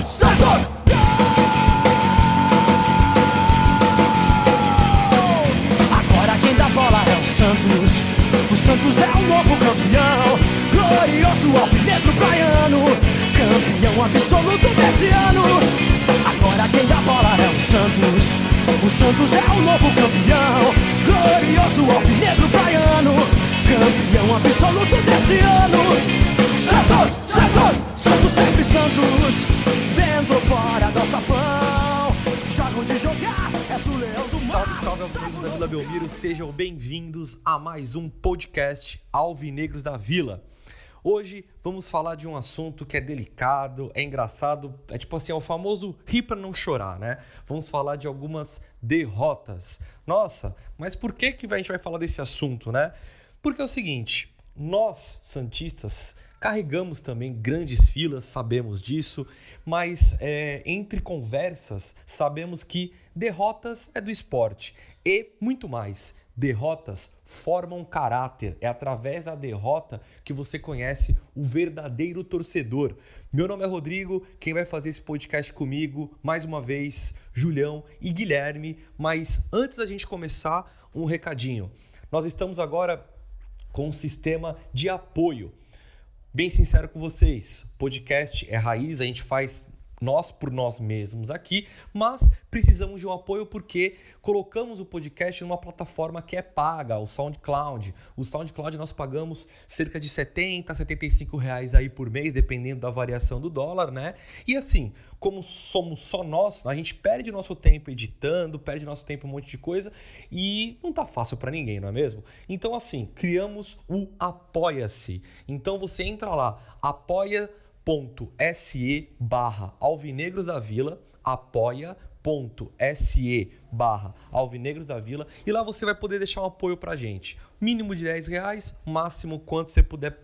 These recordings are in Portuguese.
Santos! Agora quem dá bola é o Santos. O Santos é o novo campeão. Glorioso alvinegro praiano, campeão absoluto desse ano. Agora quem dá bola é o Santos. O Santos é o novo campeão. Glorioso alvinegro praiano, campeão absoluto desse ano. Santos, Santos, Santos sempre Santos. Dentro ou fora do sapão, jogo de jogar, és o leão do mar. Salve, salve, alvinegros da Vila Belmiro. Sejam bem-vindos a mais um podcast Alvinegros da Vila. Hoje vamos falar de um assunto que é delicado, é engraçado, é tipo assim, é o famoso rir pra não chorar, né? Vamos falar de algumas derrotas. Nossa, mas por que a gente vai falar desse assunto, né? Porque é o seguinte, nós, santistas, carregamos também grandes filas, sabemos disso, mas entre conversas sabemos que derrotas é do esporte e muito mais. Derrotas formam caráter. É através da derrota que você conhece o verdadeiro torcedor. Meu nome é Rodrigo, quem vai fazer esse podcast comigo, mais uma vez, Julião e Guilherme. Mas antes da gente começar, um recadinho. Nós estamos agora com um sistema de apoio. Bem sincero com vocês, podcast é raiz, a gente faz nós por nós mesmos aqui, mas precisamos de um apoio porque colocamos o podcast numa plataforma que é paga, o SoundCloud. O SoundCloud nós pagamos cerca de R$70, R$75 aí por mês, dependendo da variação do dólar, né? E assim, como somos só nós, a gente perde nosso tempo editando, perde nosso tempo um monte de coisa e não tá fácil para ninguém, não é mesmo? Então assim, criamos o Apoia-se. Então você entra lá, apoia.se/Alvinegros da Vila, apoia.se/Alvinegros da Vila, e lá você vai poder deixar um apoio pra gente. Mínimo de R$10, máximo quanto você puder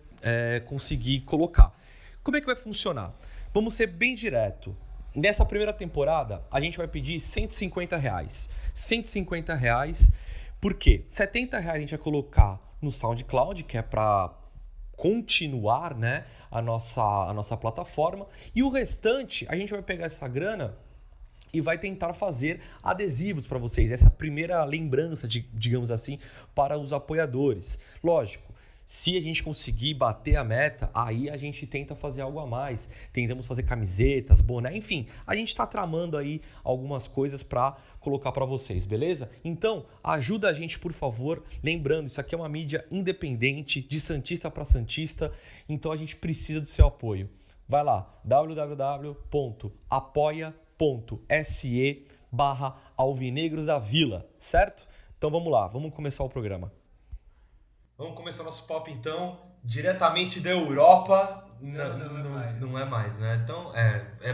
conseguir colocar. Como é que vai funcionar? Vamos ser bem direto. Nessa primeira temporada, a gente vai pedir R$150. R$150, por quê? R$70 a gente vai colocar no SoundCloud, que é para continuar, né, a nossa plataforma, e o restante a gente vai pegar essa grana e vai tentar fazer adesivos para vocês, essa primeira lembrança, digamos assim, para os apoiadores. Lógico, se a gente conseguir bater a meta, aí a gente tenta fazer algo a mais. Tentamos fazer camisetas, boné, enfim. A gente está tramando aí algumas coisas para colocar para vocês, beleza? Então, ajuda a gente, por favor. Lembrando, isso aqui é uma mídia independente, de santista para santista. Então, a gente precisa do seu apoio. Vai lá, www.apoia.se/Alvinegros da Vila, certo? Então, vamos lá, vamos começar o programa. Vamos começar nosso papo então, diretamente da Europa. Não é mais, né? Então,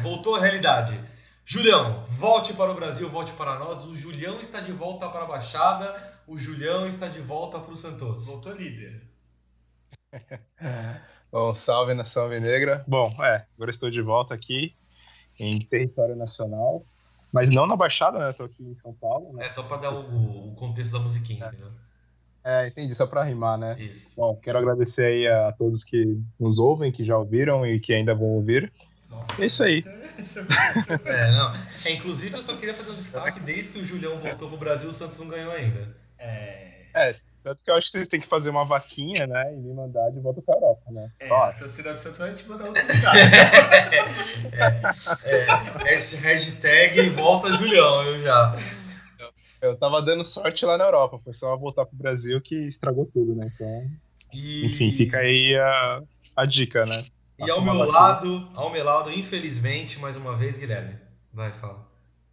voltou à realidade. Julião, volte para o Brasil, volte para nós. O Julião está de volta para a Baixada, o Julião está de volta para o Santos. Voltou líder. Bom, salve nação alvinegra. Bom, agora estou de volta aqui em território nacional, mas não na Baixada, né? Estou aqui em São Paulo, né? Só para dar o contexto da musiquinha, entendeu? Entendi, só para rimar, né? Isso. Bom, quero agradecer aí a todos que nos ouvem, que já ouviram e que ainda vão ouvir. Nossa, é isso aí. Inclusive, eu só queria fazer um destaque, desde que o Julião voltou pro Brasil, o Santos não ganhou ainda. Tanto que eu acho que vocês têm que fazer uma vaquinha, né? E me mandar de volta pra Europa, né? A torcida do Santos vai te mandar outro lugar. Hashtag volta Julião, eu já. Eu tava dando sorte lá na Europa, foi só voltar pro Brasil que estragou tudo, né? Então, enfim, fica aí a dica, né? E ao meu lado, infelizmente, mais uma vez, Guilherme. Vai, fala.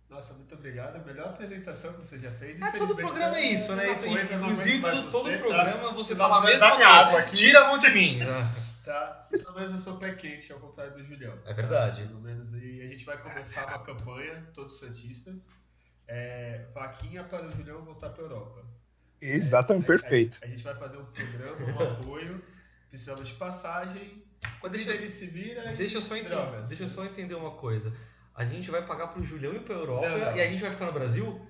Nossa, muito obrigado. A melhor apresentação que você já fez. Todo programa é isso, né? Inclusive, todo programa você tá fala a mesma coisa. Tira a mão de mim. Tá, pelo menos eu sou pé quente, ao contrário do Julião. É verdade. Pelo menos aí a gente vai começar uma campanha, todos santistas. Vaquinha para o Julião voltar para a Europa. Exatamente, perfeito. A gente vai fazer um programa, um apoio, precisamos de passagem. Quando ele se vira deixa eu só entender uma coisa. A gente vai pagar pro Julião ir pra Europa e a gente vai ficar no Brasil?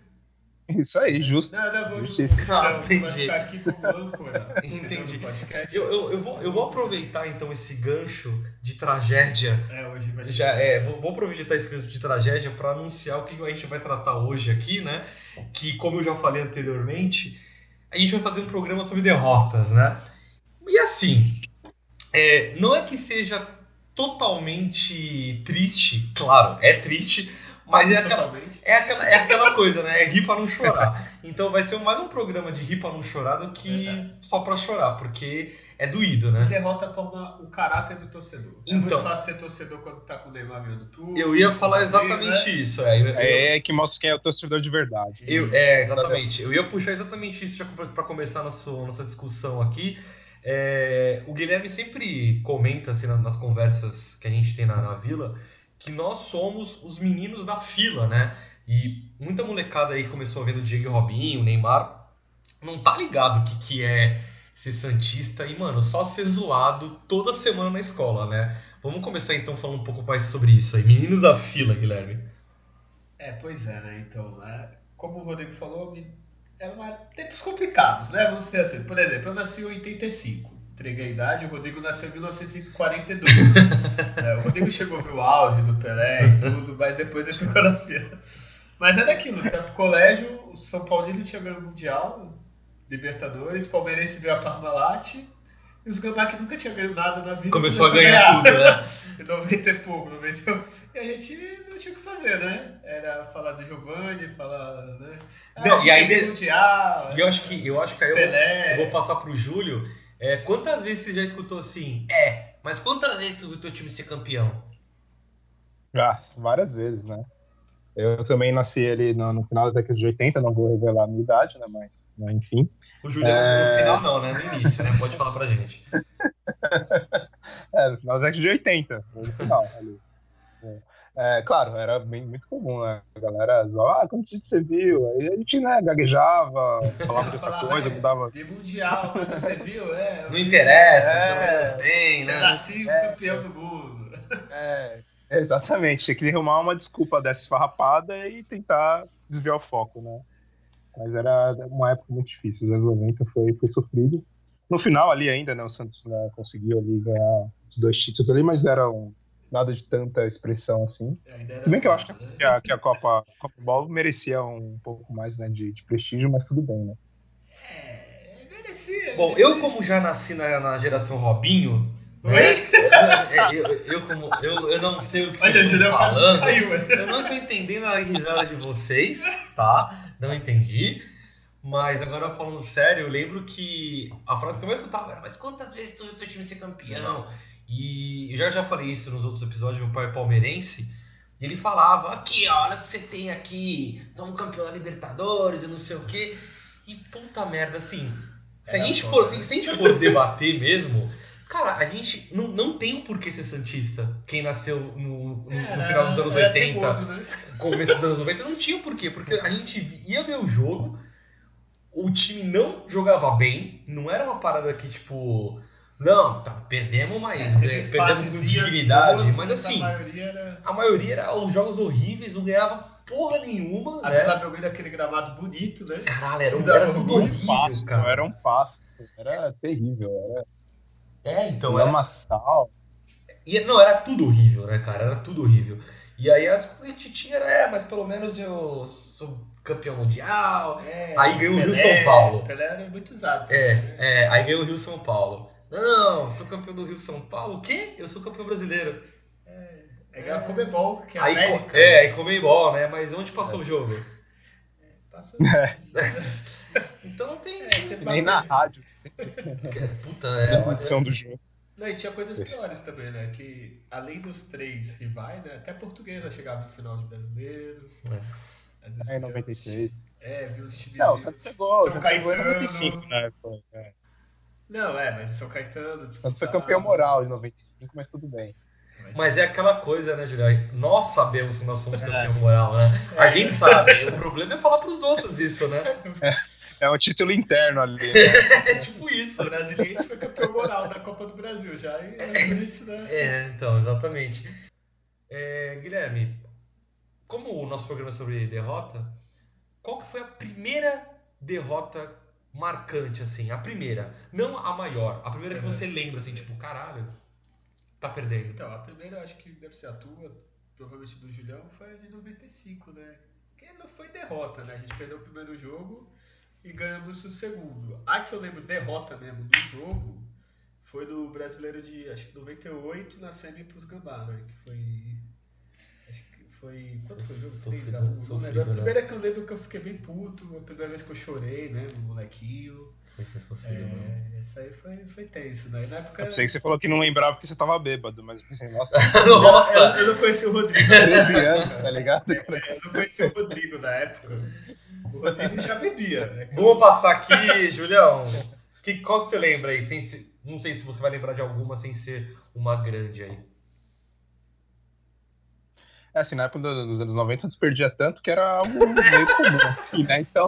Isso aí, justo. Não, vou Justiça. vai ficar aqui como âncora. Entendi. Podcast. Eu vou aproveitar então esse gancho de tragédia. Hoje vai ser. Vou aproveitar esse gancho de tragédia para anunciar o que a gente vai tratar hoje aqui, né? Que, como eu já falei anteriormente, a gente vai fazer um programa sobre derrotas, né? E assim, não é que seja totalmente triste, claro, é triste, mas é aquela coisa, né? É rir pra não chorar. Então vai ser mais um programa de rir pra não chorar do que só pra chorar, porque é doído, né? A derrota forma o caráter do torcedor. É muito fácil ser torcedor quando tá com o Neymar ganhando tudo. Eu ia falar exatamente isso. Que mostra quem é o torcedor de verdade. Exatamente. Eu ia puxar exatamente isso pra começar nossa discussão aqui. O Guilherme sempre comenta assim, nas conversas que a gente tem na vila que nós somos os meninos da fila, né? E muita molecada aí começou a ver o Diego Robinho, o Neymar, não tá ligado o que é ser santista e, mano, só ser zoado toda semana na escola, né? Vamos começar então falando um pouco mais sobre isso aí. Meninos da fila, Guilherme. Pois é, né? Então, como o Rodrigo falou, eram tempos complicados, né? Vamos dizer assim. Por exemplo, eu nasci em 85. Entreguei a idade, o Rodrigo nasceu em 1942. O Rodrigo chegou a ver o auge do Pelé e tudo, mas depois ele ficou na fila. Mas é daquilo, tá pro colégio, o São Paulino tinha ganho o Mundial, Libertadores, Palmeirense veio a Parmalat, e os Gambá que nunca tinha ganho nada na vida começou a ganhar tudo, né? Em 90 e pouco, 91. E a gente não tinha o que fazer, né? Era falar do Giovanni, falar, né? E aí, Mundial, eu acho que aí Pelé. eu vou passar pro Júlio. Quantas vezes você já escutou assim? Mas quantas vezes tu viu teu time ser campeão? Várias vezes, né? Eu também nasci ali no final da década de 80, não vou revelar a minha idade, né? Mas, enfim. O Júlio no final não, né? No início, né? Pode falar pra gente. No final da década de 80, no final ali. Claro, era muito comum, né? A galera zoava, quantos vídeos você viu? Aí a gente, né, gaguejava, falava de outra coisa, mudava. De Mundial, quando você viu, Não interessa, pelo menos tem, né? Já nasci campeão do mundo. Exatamente, tinha que arrumar uma desculpa dessa esfarrapada e tentar desviar o foco, né? Mas era uma época muito difícil, os anos 90 foi sofrido. No final ali ainda, né, o Santos, né, conseguiu ali ganhar os 2 títulos ali, mas nada de tanta expressão assim. Se bem que eu acho que a Copa Ball merecia um pouco mais, né, de prestígio, mas tudo bem, né? Merecia. Bom, eu como já nasci na geração Robinho, eu não sei o que vocês estão falando. Eu não tô entendendo a risada de vocês, tá? Não entendi. Mas agora falando sério, eu lembro que a frase que eu mais escutava era: mas quantas vezes tu viu teu time ser campeão? E eu já falei isso nos outros episódios, meu pai é palmeirense, e ele falava: aqui, ó, olha o que você tem aqui, somos campeão da Libertadores e não sei o quê. E puta merda, assim, se a gente for debater mesmo, cara, a gente não tem um porquê ser santista. Quem nasceu no final dos anos 80, teimoso, né? Começo dos anos 90, não tinha porquê, porque a gente ia ver o jogo, o time não jogava bem, não era uma parada que, tipo, não, tá, perdemos, mas perdemos com dignidade, mas assim, a maioria era os jogos horríveis, não ganhava porra nenhuma, a né? Vila Belmiro, aquele gramado bonito, né? Caralho, era tudo horrível, pasto, cara. Era um pasto, era terrível, então era lamaçal. Não, era tudo horrível, né, cara? Era tudo horrível. E aí a gente tinha, mas pelo menos eu sou campeão mundial. Aí ganhou o Rio São Paulo. Pelé era muito usado. Aí ganhou o Rio São Paulo. Não, sou campeão do Rio São Paulo. O quê? Eu sou campeão brasileiro. Ganhou a Comebol, que é a aí, América. Aí Comebol, né? Mas onde passou o jogo? Passou. Então não tem. Nem na rádio. Puta, transmissão do jogo. Não, e tinha coisas piores também, né? Que além dos 3 rivais, né? Até Portuguesa chegava no final de brasileiro. Em 96. Viu os times. Não, o Santos chegou. São Caetano. Em 95, né? Não, mas o São Caetano. O Santos foi campeão moral em 95, mas tudo bem. Mas é aquela coisa, né, Julião? Nós sabemos que nós somos campeão moral, né? A gente sabe. O problema é falar pros outros isso, né? É um título interno ali. Né? É tipo isso. O Brasiliense foi campeão moral da Copa do Brasil já. E isso, né? Então, exatamente. Guilherme, como o nosso programa é sobre derrota, qual que foi a primeira derrota marcante, assim? A primeira. Não a maior. A primeira que você lembra, assim, tipo, caralho, tá perdendo. Então, a primeira eu acho que deve ser a tua, provavelmente do Julião, foi a de 95, né? Que não foi derrota, né? A gente perdeu o primeiro jogo e ganhamos o segundo. A que eu lembro derrota mesmo do jogo foi do Brasileiro de, acho que 98, na semi pros Gambá, né? Que foi... Acho que foi... Quanto foi o jogo? 3-1. A primeira que eu lembro que eu fiquei bem puto, a primeira vez que eu chorei, né? No molequinho. Foi sofrido, mano. Essa aí foi tenso, né? E na época... Eu sei que você falou que não lembrava porque você tava bêbado, mas eu pensei, nossa, Nossa! Eu não conheci o Rodrigo. 13 anos, tá ligado? Eu não conheci o Rodrigo na época. O Rodrigo já bebia, né? Vamos passar aqui, Julião. Qual que você lembra aí? Não sei se você vai lembrar de alguma sem ser uma grande aí. É assim, na época dos anos 90 desperdia tanto que era algo meio comum, assim, né? Então,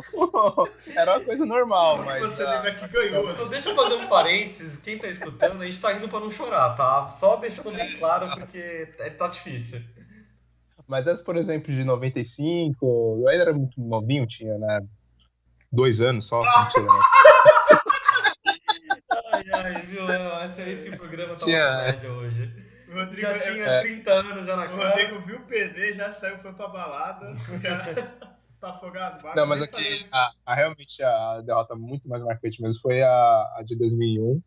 era uma coisa normal, mas... Você lembra que ganhou. Então deixa eu fazer um parênteses. Quem tá escutando, a gente tá indo pra não chorar, tá? Só deixando bem claro, porque tá difícil. Mas essa, por exemplo, de 95, eu ainda era muito novinho, tinha, né? 2 anos só, mentira, né? Ai, viu? Esse programa tá Tinha- uma comédia hoje. O Rodrigo, Já tinha 30 anos já na o cara. Rodrigo viu o PD, já saiu, foi pra balada, pra afogar as barras. Não, mas aqui, realmente a derrota muito mais marcante mesmo foi a de 2001,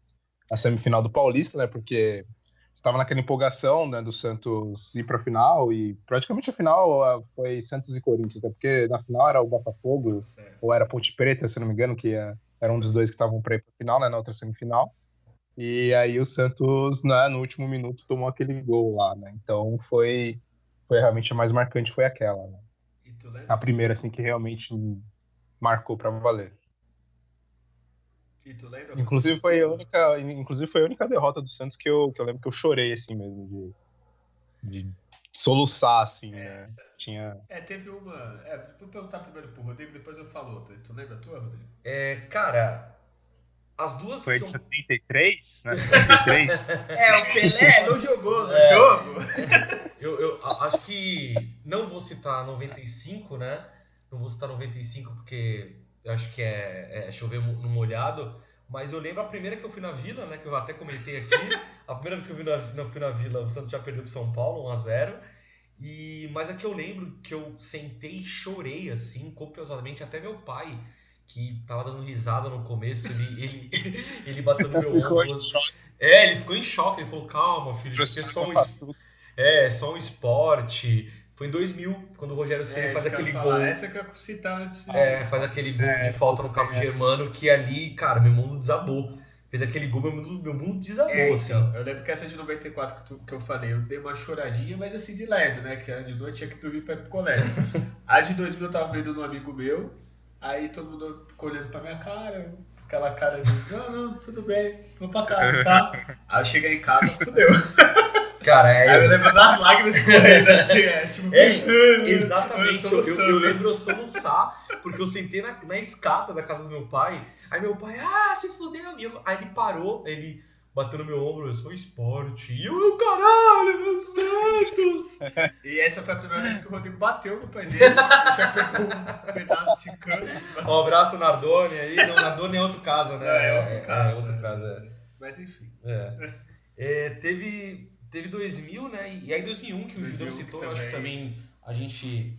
a semifinal do Paulista, né? Porque estava naquela empolgação, né, do Santos ir pra final e praticamente a final foi Santos e Corinthians, né? Porque na final era o Botafogo, ou era Ponte Preta, se não me engano, que era um dos dois que estavam pra ir pra final, né? Na outra semifinal. E aí o Santos, né, no último minuto, tomou aquele gol lá, né? Então foi realmente a mais marcante, foi aquela, né? E tu lembra? A primeira, assim, que realmente marcou pra valer. E tu lembra? Inclusive foi a única derrota do Santos que eu lembro que eu chorei, assim mesmo, de soluçar, assim, né? Tinha... Teve uma... vou perguntar primeiro pro Rodrigo, depois eu falo outra. Tu lembra a tua, Rodrigo? Cara, as duas Foi que de eu... 73, né? 73. O Pelé não jogou no jogo. Eu acho que não vou citar 95, né? Não vou citar 95 porque eu acho que é chover no molhado. Mas eu lembro a primeira que eu fui na Vila, né? Que eu até comentei aqui. A primeira vez que eu fui na Vila, o Santos já perdeu pro São Paulo, 1-0. Mas a que eu lembro que eu sentei e chorei, assim, copiosamente. Até meu pai, que tava dando risada no começo, ele bateu no meu Ficou ombro. em choque. Ele ficou em choque. Ele falou, calma, filho, isso é só um esporte. Foi em 2000, quando o Rogério Ceni faz aquele gol. Essa que eu ia citar antes. Faz aquele gol de falta no Cabo Germano, que ali, cara, meu mundo desabou. Fez aquele gol, meu mundo desabou, assim. Então, eu lembro que essa de 94 que eu falei, eu dei uma choradinha, mas assim de leve, né? Que era de noite, tinha que dormir pra ir pro colégio. A de 2000 eu tava vendo num amigo meu, aí todo mundo ficou olhando pra minha cara, aquela cara de, não, tudo bem, vou pra casa, tá? Aí eu cheguei em casa, fudeu. Cara, aí eu lembro das lágrimas correndo, assim, tipo... exatamente, eu lembro eu soluçar, porque eu sentei na escada da casa do meu pai, aí meu pai, se fudeu, aí ele parou, ele bateu no meu ombro, eu sou esporte, e eu, caralho, meu Santos! E essa foi a primeira vez que o Rodrigo bateu no pai dele, já pegou um pedaço de cano. Um abraço, Nardoni, aí, não, Nardoni é outro caso, né? É outro caso. Mas enfim. Teve 2000, né? E aí 2001, que o Julião citou, eu acho que também a gente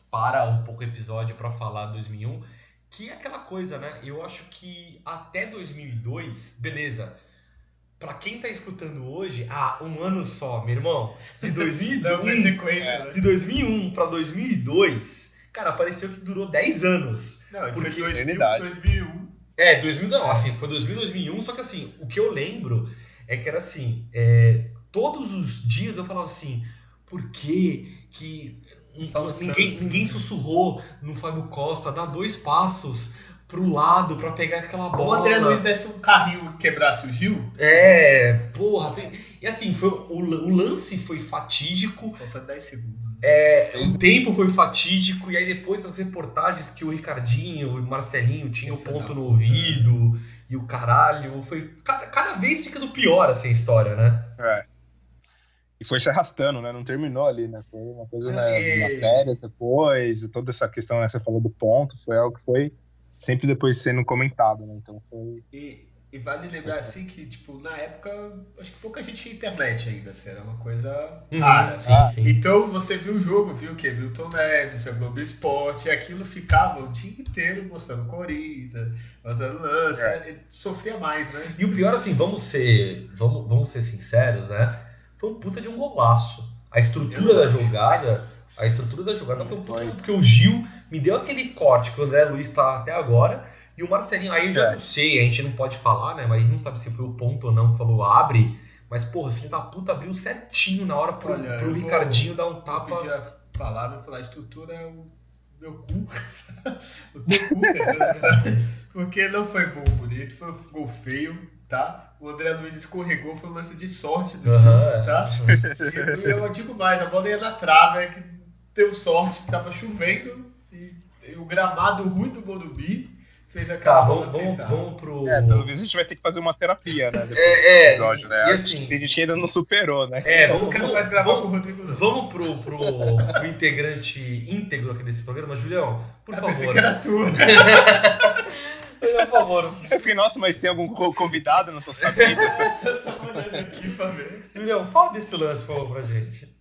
para um pouco o episódio pra falar de 2001, que é aquela coisa, né? Eu acho que até 2002, beleza. Pra quem tá escutando hoje, um ano só, meu irmão, de 2001, de 2001 pra 2002, cara, pareceu que durou 10 anos. Não, porque foi 2001. 2000 não, assim, foi 2001, só que assim, o que eu lembro é que era assim, todos os dias eu falava assim, por que ninguém sussurrou no Fábio Costa, dá 2 passos pro lado pra pegar aquela bola. O André Luiz desse um carrinho e quebrasse o Gil? E assim, o lance foi fatídico. Faltando 10 segundos. O tempo foi fatídico, e aí depois as reportagens que o Ricardinho, o Marcelinho tinham ponto no ouvido, e o caralho, foi cada vez ficando pior assim a história, né? E foi se arrastando, né? Não terminou ali, né? Foi uma coisa nas matérias depois, toda essa questão, né? Você falou do ponto, foi algo que foi sempre depois sendo comentado, né? Então foi... E vale lembrar assim que, tipo, na época, acho que pouca gente tinha internet ainda, assim, era uma coisa rara. Assim. Então você viu o jogo, viu o quê? Milton Neves, o Globo Esporte, e aquilo ficava o dia inteiro mostrando Corinthians, mostrando lance, sofria mais, né? E o pior, assim, vamos ser sinceros, né? Foi um puta de um golaço. A estrutura da jogada foi um puta, porque o Gil me deu aquele corte que o André Luiz tá até agora. E o Marcelinho, aí eu já não sei, a gente não pode falar, né? Mas a gente não sabe se foi o ponto ou não que falou abre. Mas, porra, o filho da puta abriu certinho na hora pro Ricardinho dar um tapa. Eu pedir a palavra e falar, a estrutura é o meu cu. O teu cu, na verdade. Porque não foi gol bonito, foi um gol feio, tá? O André Luiz escorregou, foi um lance de sorte do jogo, tá? E eu digo mais, a bola ia na trave, é que deu sorte, tava chovendo e o gramado ruim do Morumbi fez aquela vamos pro... pelo visto a gente vai ter que fazer uma terapia, né? Depois do episódio, né? E assim, tem gente que ainda não superou, né? Vamos pro integrante íntegro aqui desse programa, Julião, por favor. Pensei que era tu. Por favor. Eu fiquei, nossa, mas tem algum convidado? Não tô sabendo. Eu tô olhando aqui pra ver. Julião, fala desse lance, por favor, pra gente.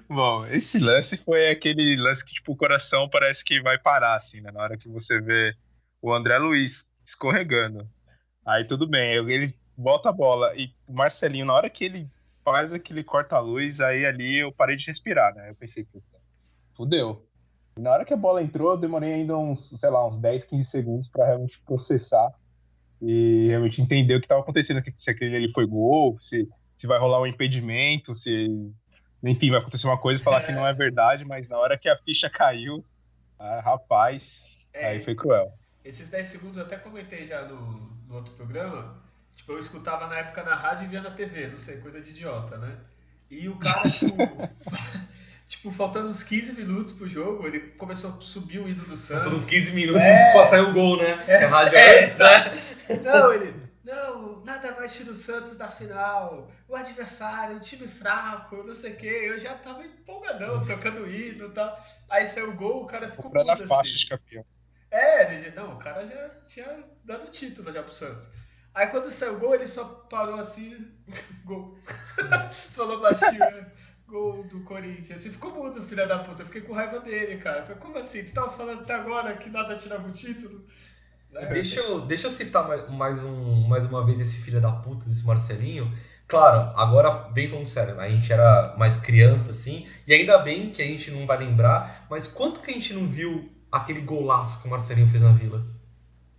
Bom, esse lance foi aquele lance que, tipo, o coração parece que vai parar, assim, né? Na hora que você vê o André Luiz escorregando. Aí tudo bem, ele bota a bola e o Marcelinho, na hora que ele faz aquele corta-luz, aí ali eu parei de respirar, né? Eu pensei, puta, fudeu. E na hora que a bola entrou, eu demorei ainda uns 10, 15 segundos pra realmente processar e realmente entender o que tava acontecendo, se aquele ali foi gol, se vai rolar um impedimento, se... Enfim, vai acontecer uma coisa e falar que não é verdade, mas na hora que a ficha caiu, rapaz, aí foi cruel. Esses 10 segundos eu até comentei já no outro programa. Tipo, eu escutava na época na rádio e via na TV, não sei, coisa de idiota, né? E o cara, tipo, faltando uns 15 minutos pro jogo, ele começou a subir o hino do Santos. Faltando uns 15 minutos pra sair o gol, né? A rádio antes, né? Não, nada mais tira o Santos da final, o adversário, o time fraco, não sei o que. Eu já tava empolgadão, tocando hino e tal. Aí saiu o gol, o cara ficou puto assim. Faixa de campeão. O cara já tinha dado o título já pro Santos. Aí quando saiu o gol, ele só parou assim, gol. Falou baixinho, né? Gol do Corinthians. Assim, ficou mudo, filho da puta. Eu fiquei com raiva dele, cara. Eu falei, como assim? Tu tava falando até agora que nada tirava o título? Deixa eu citar mais uma vez esse filho da puta desse Marcelinho. Claro, agora bem falando sério, a gente era mais criança assim, e ainda bem que a gente não vai lembrar, mas quanto que a gente não viu aquele golaço que o Marcelinho fez na Vila?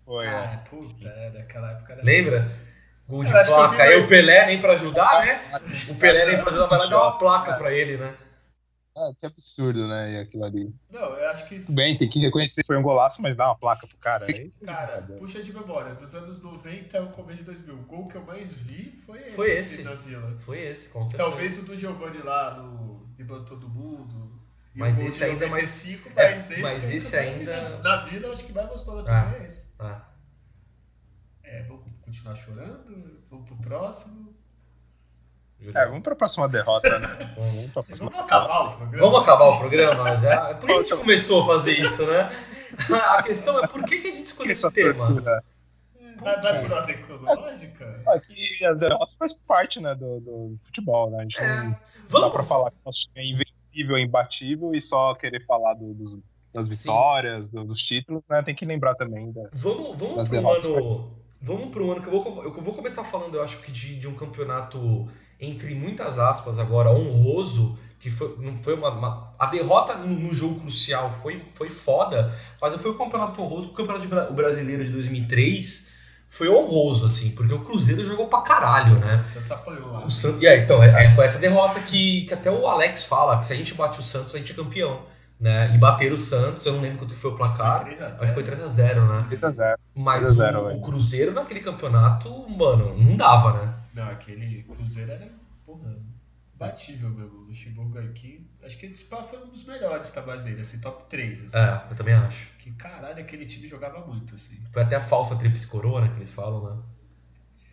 Foi, puta, daquela época era... Lembra? Gol de placa. Aí o Pelé nem pra ajudar, né? O Pelé nem pra ajudar, vai lá dar uma placa pra ele, né? Que absurdo, né? E aquilo ali. Não, eu acho que isso... Tudo bem, tem que reconhecer que foi um golaço, mas dá uma placa pro cara. Cara, puxa de memória, dos anos 90 ao começo de 2000, o gol que eu mais vi foi esse. Na Vila. Foi esse, com certeza. Talvez o do Giovanni lá, no Driblando Todo Mundo. Mas esse ainda mais... 5, mas esse ainda... Na Vila, eu acho que mais gostoso também é esse. Vamos continuar chorando? Vamos pro próximo? Vamos pra próxima derrota, né? Vamos acabar o programa. Vamos acabar o programa já? Por que a gente começou a fazer isso, né? A questão é por que a gente escolheu esse tema? Vai por ordem cronológica? Aqui as derrotas faz parte, né, do futebol, né? A gente não dá pra falar que nosso time é invencível, é imbatível e só querer falar das vitórias, dos títulos, né? Tem que lembrar também das derrotas. Vamos pro ano que eu vou começar falando, eu acho que de um campeonato, entre muitas aspas agora, honroso, que não foi a derrota no jogo crucial foi foda, mas foi um campeonato honroso, o campeonato brasileiro de 2003 foi honroso, assim, porque o Cruzeiro jogou pra caralho, né? O Santos apanhou lá. Então, foi essa derrota que até o Alex fala, que se a gente bate o Santos, a gente é campeão. Né? E bater o Santos, eu não lembro quanto foi o placar, acho que foi 3-0, né? 3-0. Mas o Cruzeiro naquele campeonato, mano, não dava, né? Não, aquele Cruzeiro era, batível mesmo. O Luxemburgo aqui, acho que esse foi um dos melhores trabalhos dele, assim, top 3. Assim. Eu também acho. Que caralho, aquele time jogava muito, assim. Foi até a falsa tríplice coroa, né, que eles falam, né?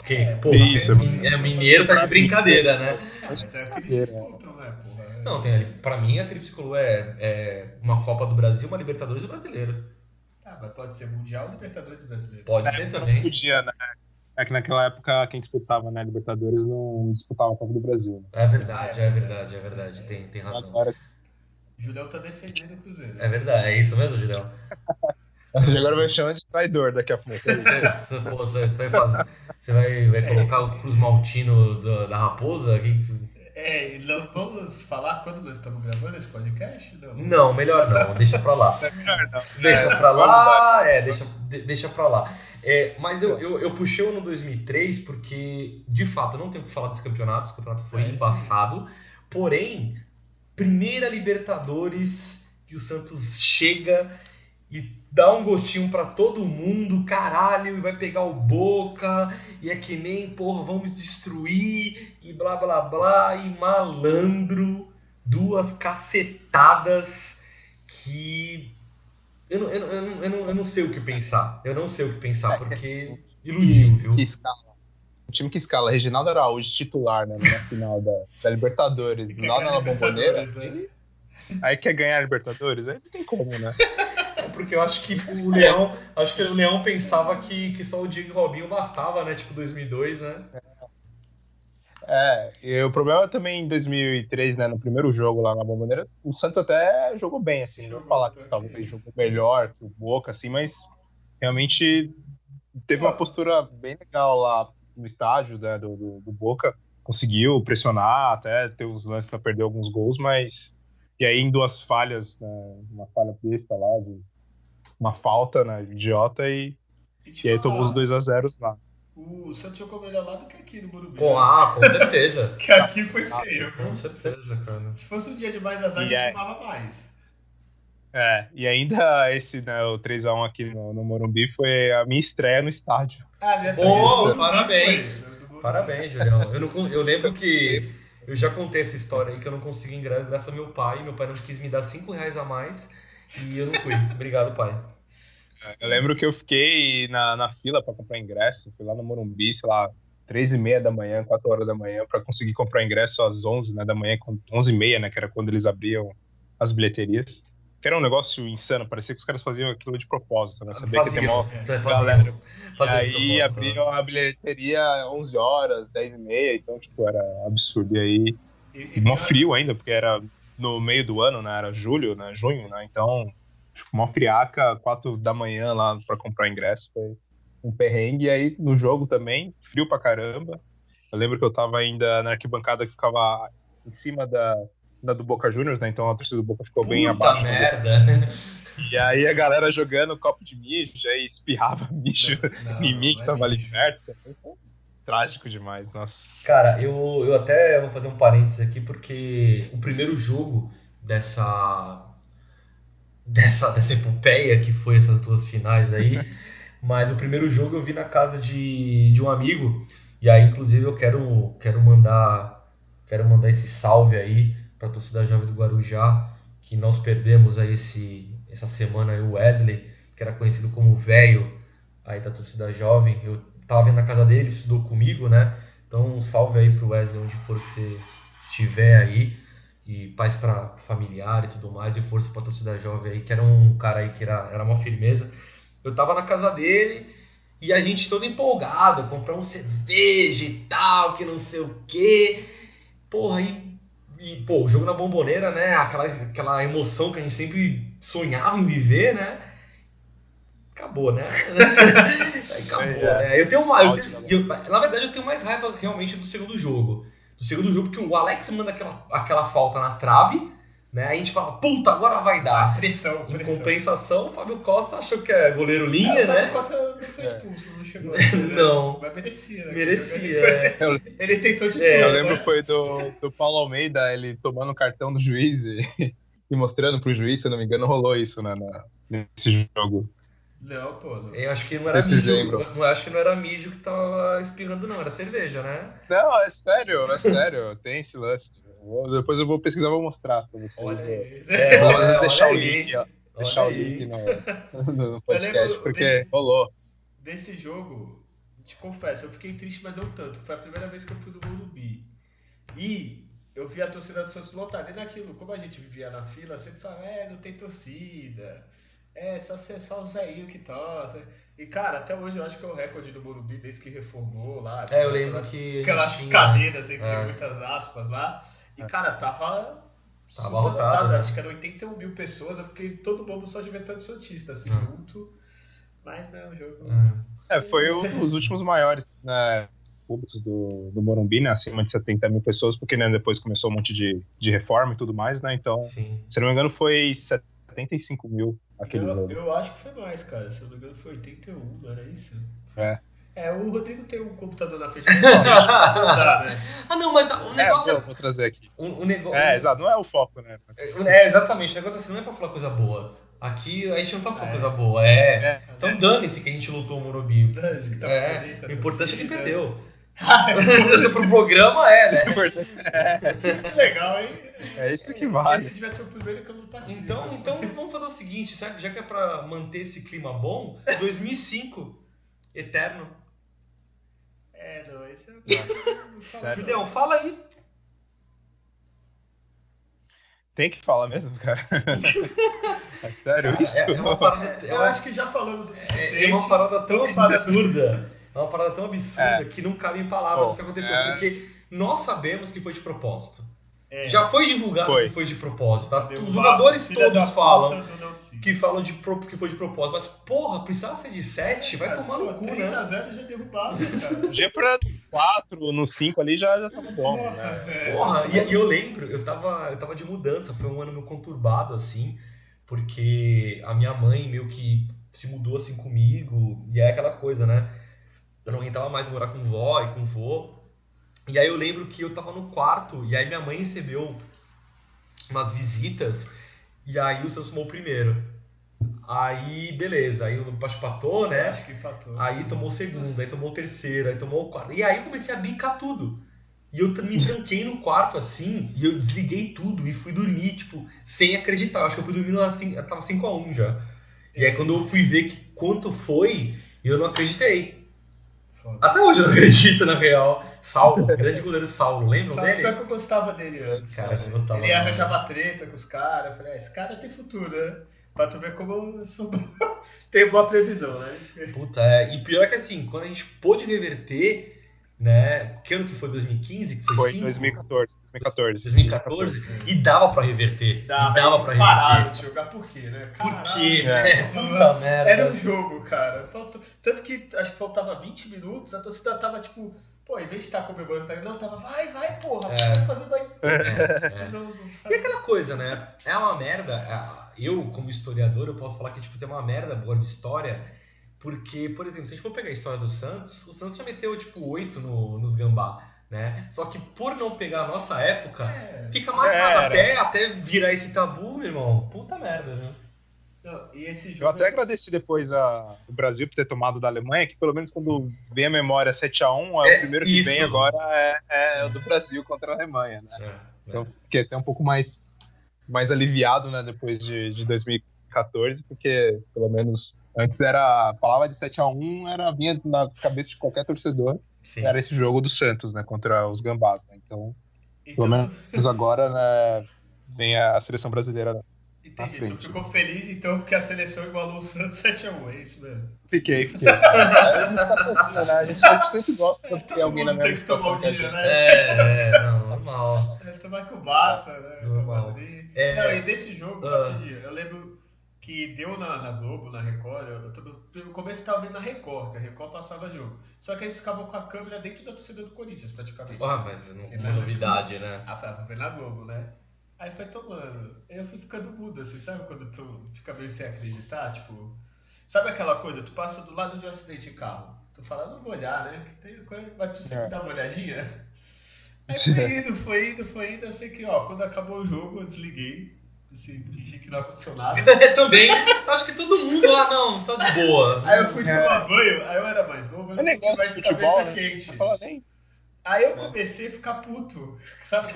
Porque, Isso. mineiro tá de brincadeira, né? Mas é o que eles disputam, né, porra? Não, tem ali. Pra mim, a Tríplice Coroa é uma Copa do Brasil, uma Libertadores do Brasileiro. Tá, mas pode ser Mundial, Libertadores e Brasileiro. Pode ser também. Podia, né? É que naquela época quem disputava, né, Libertadores não disputava a Copa do Brasil. Né? É verdade. Tem razão. Agora, Julião tá defendendo o Cruzeiro. É verdade, é isso mesmo, Julião? agora vai chamar de traidor daqui a pouco. Você vai colocar o Cruz Maltino da Raposa? E não vamos falar quando nós estamos gravando esse podcast? Não, melhor não, deixa pra lá. Deixa pra lá. Mas eu puxei o ano 2003 porque, de fato, eu não tenho o que falar desse campeonato. Esse campeonato foi embaçado. Porém, primeira Libertadores que o Santos chega e dá um gostinho pra todo mundo, caralho, e vai pegar o Boca, e é que nem, porra, vamos destruir, e blá blá blá, e malandro, 2 cacetadas que eu não sei o que pensar. Eu não sei o que pensar, porque iludiu, viu? Que escala. O time que escala Reginaldo Araújo titular, né, na final da Libertadores, lá na Bombonera. Aí quer ganhar a Libertadores? Aí não tem como, né? Porque eu acho que o Leão pensava que só o Diego e Robinho bastava, né? Tipo 2002, né? E o problema também em 2003, né, no primeiro jogo lá na Bombonera, o Santos até jogou bem, assim, não vou falar que talvez jogou melhor que o Boca, assim, mas realmente teve uma postura bem legal lá no estádio, né, do Boca, conseguiu pressionar, até ter uns lances para perder alguns gols, mas e aí em 2 falhas, né, uma falha besta lá, uma falta, né, idiota, e aí tomou os 2-0 lá. O Santos jogou melhor lá do que aqui no Morumbi. Com certeza. Que aqui foi feio. Com certeza, cara. Se fosse um dia de mais azar, ele tomava mais. E ainda esse, né, o 3-1 aqui no Morumbi foi a minha estreia no estádio. Parabéns! Parabéns, Julião. Eu lembro que eu já contei essa história aí, que eu não consegui ingresso graças ao meu pai. Meu pai não quis me dar R$5 a mais e eu não fui. Obrigado, pai. Eu lembro que eu fiquei na fila para comprar ingresso, fui lá no Morumbi, sei lá, 3h30 da manhã, 4 horas da manhã, para conseguir comprar ingresso às 11, né, da manhã, 11h30, né, que era quando eles abriam as bilheterias. Que era um negócio insano, parecia que os caras faziam aquilo de propósito, né, sabia que tem uma galera. E aí abriam a bilheteria 11 horas, 10h30, então, tipo, era absurdo. E aí, mó frio ainda, porque era no meio do ano, né, era junho, né, então... Uma friaca, 4 da manhã lá pra comprar ingresso, foi um perrengue. E aí no jogo também, frio pra caramba. Eu lembro que eu tava ainda na arquibancada que ficava em cima da do Boca Juniors, né? Então a torcida do Boca ficou bem abaixo. Merda! E aí a galera jogando copo de mijo, aí espirrava mijo em mim que tava ali perto. Foi trágico demais, nossa. Cara, eu até vou fazer um parênteses aqui, porque o primeiro jogo dessa epopeia que foi essas 2 finais aí, mas o primeiro jogo eu vi na casa de um amigo, e aí inclusive eu quero mandar esse salve aí pra torcida jovem do Guarujá, que nós perdemos aí essa semana aí o Wesley, que era conhecido como velho aí da torcida jovem. Eu tava vendo na casa dele, ele estudou comigo, né? Então um salve aí pro Wesley onde for que você estiver aí. E paz para familiar e tudo mais, e força pra torcida jovem aí, que era um cara aí que era uma firmeza. Eu tava na casa dele e a gente todo empolgado, comprar um cerveja e tal, que não sei o que. Porra, o jogo na Bombonera, né? Aquela emoção que a gente sempre sonhava em viver, né? Acabou, né? Acabou, né? Na verdade, eu tenho mais raiva realmente do segundo jogo. Do segundo jogo, que o Alex manda aquela falta na trave, né? Aí a gente fala, puta, agora vai dar. Pressão. Em compensação, o Fábio Costa achou que é goleiro linha, né? O Fábio Costa não foi expulso, não chegou. Não. Mas merecia, né? Merecia. Ele tentou de tudo. Eu lembro foi do Paulo Almeida, ele tomando o cartão do juiz e mostrando pro juiz, se eu não me engano, rolou isso, né, nesse jogo. Não, pô. Não. Eu acho que não era mijo. Eu acho que não era mijo que tava espirrando, não. Era cerveja, né? Não, é sério. Tem esse lance. Depois eu vou pesquisar e vou mostrar pra vocês. Olha aí. Vou deixar o link, ó. Deixar o link no podcast, porque rolou. Desse jogo, te confesso, eu fiquei triste, mas não tanto. Foi a primeira vez que eu fui no Morumbi. E eu vi a torcida do Santos lotada. E naquilo, como a gente vivia na fila, sempre falava, não tem torcida. Só o Zéinho que torce. E, cara, até hoje eu acho que é o recorde do Morumbi, desde que reformou lá. Eu lembro que... Aquelas cadeiras, entre muitas aspas, lá. E, cara, tava lotado, né? Acho que eram 81 mil pessoas. Eu fiquei todo bobo só de ver tanto santista, assim, junto. Mas, né, o jogo... Foi um dos últimos maiores, né, públicos do Morumbi, né, acima de 70 mil pessoas, porque, né, depois começou um monte de reforma e tudo mais, né, então, Sim. Se não me engano, foi 75 mil aquele jogo. Eu acho que foi mais, cara. Se eu não me engano, foi 81, não era isso? O Rodrigo tem um computador na frente dele. Né? Não, mas o negócio vou trazer aqui. O negócio... exato, não é o foco, né? Exatamente, o negócio assim não é pra falar coisa boa. Aqui a gente não tá falando coisa boa, Então dane-se que a gente lutou o Morumbi. Dane-se que tá bonita, o importante é que perdeu. Se pro programa né? Que legal, hein? É isso que vale. Se tivesse o primeiro que eu não participo. Então vamos fazer o seguinte, já que é pra manter esse clima bom, 2005, eterno. Não, esse é o Julião, fala aí. Tem que falar mesmo, cara? É sério isso? Eu acho que já falamos o suficiente. É uma parada tão absurda. É uma parada tão absurda que não cabe em palavras o que aconteceu. Porque nós sabemos que foi de propósito. Já foi divulgado que foi de propósito, tá? Os jogadores todos falam que foi de propósito. Mas, porra, precisava ser de 7? Vai tomar no cu, 3 né? 3x0 já derrubava, cara. Dia pra 4, no 5 ali já tava bom, né? Porra, e eu lembro, eu tava de mudança. Foi um ano meio conturbado, assim. Porque a minha mãe meio que se mudou, assim, comigo. E é aquela coisa, né? Eu não aguentava mais morar com vó e com vô. E aí eu lembro que eu tava no quarto, e aí minha mãe recebeu umas visitas, e aí o Santos tomou o primeiro. Aí, beleza, aí o Baixo empatou, né? Acho que empatou. Aí tomou o segundo, aí tomou o terceiro, aí tomou o quarto. E aí eu comecei a bicar tudo. E eu me tranquei no quarto, assim, e eu desliguei tudo e fui dormir, tipo, sem acreditar. Eu acho que eu fui dormindo assim, tava 5x1 já. E aí quando eu fui ver quanto foi, eu não acreditei. Até hoje eu não acredito, na real. Saulo, grande goleiro Saulo, lembram dele? Pior que eu gostava dele antes. Cara, eu gostava. Ele arranjava treta com os caras. Eu falei, esse cara tem futuro, né? Pra tu ver como eu sou tenho boa previsão, né? Puta, e pior que assim, quando a gente pôde reverter, né? Que ano que foi? 2015? Que foi 5? 2014. E dava pra reverter. Dava pra reverter. De jogar por quê, né? Por quê? Puta merda. Era um jogo, cara. Tanto que acho que faltava 20 minutos, a torcida tava tipo, pô, em vez de estar comemorando, não, tava, vai, porra, vamos fazer mais. Não e aquela coisa, né? É uma merda. Eu, como historiador, eu posso falar que tipo, tem uma merda boa de história. Porque, por exemplo, se a gente for pegar a história do Santos, o Santos já meteu tipo 8 nos gambá, né? Só que por não pegar a nossa época, fica marcado até virar esse tabu, meu irmão. Puta merda, né? Não, e esse jogo eu até agradeci depois o Brasil por ter tomado da Alemanha, que pelo menos quando vem a memória 7x1, o primeiro que vem agora é o do Brasil contra a Alemanha, né? Então, que é até um pouco mais aliviado, né, depois de 2014, porque pelo menos antes a palavra de 7x1 vinha na cabeça de qualquer torcedor. Sim. Era esse jogo do Santos, né, contra os gambás, né? Então pelo menos agora, né, vem a seleção brasileira na frente. Tu ficou feliz então porque a seleção igualou o Santos 7x1, é isso mesmo? Fiquei. A gente sempre gosta de ter alguém na mesma situação. Normal. Tomar com o Barça, né? Normal. E desse jogo, eu lembro que deu na Globo, na Record, no começo eu tava vendo na Record, que a Record passava jogo. Só que eles ficavam com a câmera dentro da torcida do Corinthians, praticamente. Mas não é novidade, né? Tava vendo na Globo, né? Aí foi tomando. Eu fui ficando mudo, assim, sabe quando tu fica meio sem acreditar? Tipo, sabe aquela coisa? Tu passa do lado de um acidente de carro. Tu fala, não vou olhar, né? Que tem coisa, mas tu sempre dá uma olhadinha. Aí foi indo. Eu sei que, quando acabou o jogo, eu desliguei. Assim, fingi que não aconteceu nada. Também. Acho que todo mundo lá, não, tá de boa. Aí eu fui tomar banho, aí eu era mais novo, eu não mais cabeça quente. Aí eu comecei a ficar puto, sabe?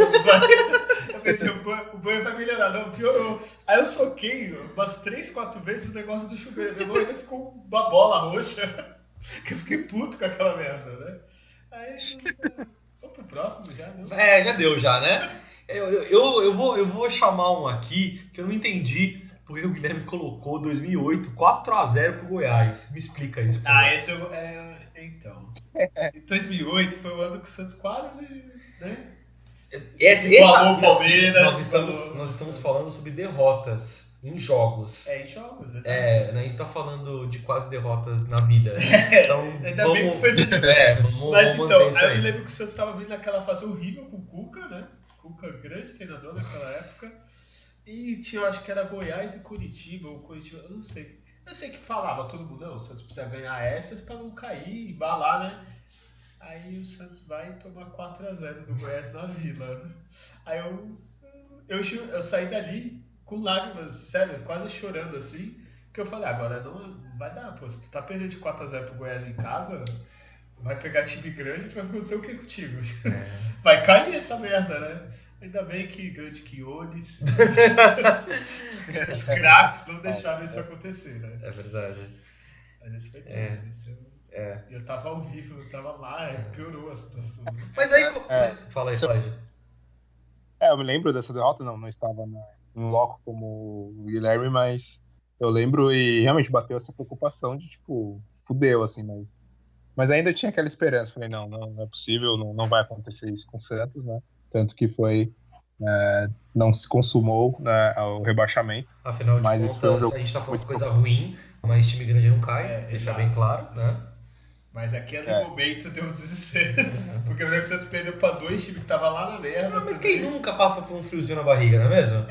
Eu pensei, o banho vai melhorar, não, piorou. Aí eu soquei umas 3, 4 vezes o negócio do chuveiro, meu irmão ainda ficou uma bola roxa. Que eu fiquei puto com aquela merda, né? Aí, vamos pro próximo já, né? Já deu já, né? Eu vou chamar um aqui que eu não entendi porque o Guilherme colocou 2008 4-0 pro Goiás. Me explica isso. Por favor. Esse então. Em 2008 foi o ano que o Santos quase, né? Igualou o Palmeiras. Nós estamos falando sobre derrotas em jogos. Em jogos, exatamente. A gente tá falando de quase derrotas na vida. Então, ainda bem que foi vamos Mas manter então, isso aí aí. eu me lembro que o Santos estava vindo naquela fase horrível com o Cuca, né? Cuca, grande treinador naquela época. E tinha, eu acho que era Goiás e Curitiba, ou Curitiba, eu não sei. Eu sei que falava todo mundo, não, o Santos precisa ganhar essas pra não cair, embalar, né? Aí o Santos vai tomar 4-0 do Goiás na Vila. Aí eu saí dali com lágrimas, sério, quase chorando assim. Porque eu falei, agora não vai dar, pô. Se tu tá perdendo de 4-0 pro Goiás em casa, vai pegar time grande, vai acontecer o que contigo? Vai cair essa merda, né? Ainda bem que grande Quiones, os craques não deixaram isso acontecer, né? É verdade. Mas esse foi tenso. Eu tava ao vivo, eu tava lá, piorou a situação. Mas aí... Fala aí, Flash. Eu me lembro dessa derrota, não estava no loco como o Guilherme, mas eu lembro e realmente bateu essa preocupação de, tipo, fudeu, assim, mas ainda tinha aquela esperança. Falei, não é possível, não vai acontecer isso com o Santos, né? Tanto que não se consumou, né, o rebaixamento. Afinal de contas, a gente tá falando de coisa ruim, mas time grande não cai, deixar bem claro, né? Mas aquele momento deu um desespero. Porque eu lembro que o Santos perdeu pra 2 times que estavam lá na merda. Mas quem nunca passa por um friozinho na barriga, não é mesmo?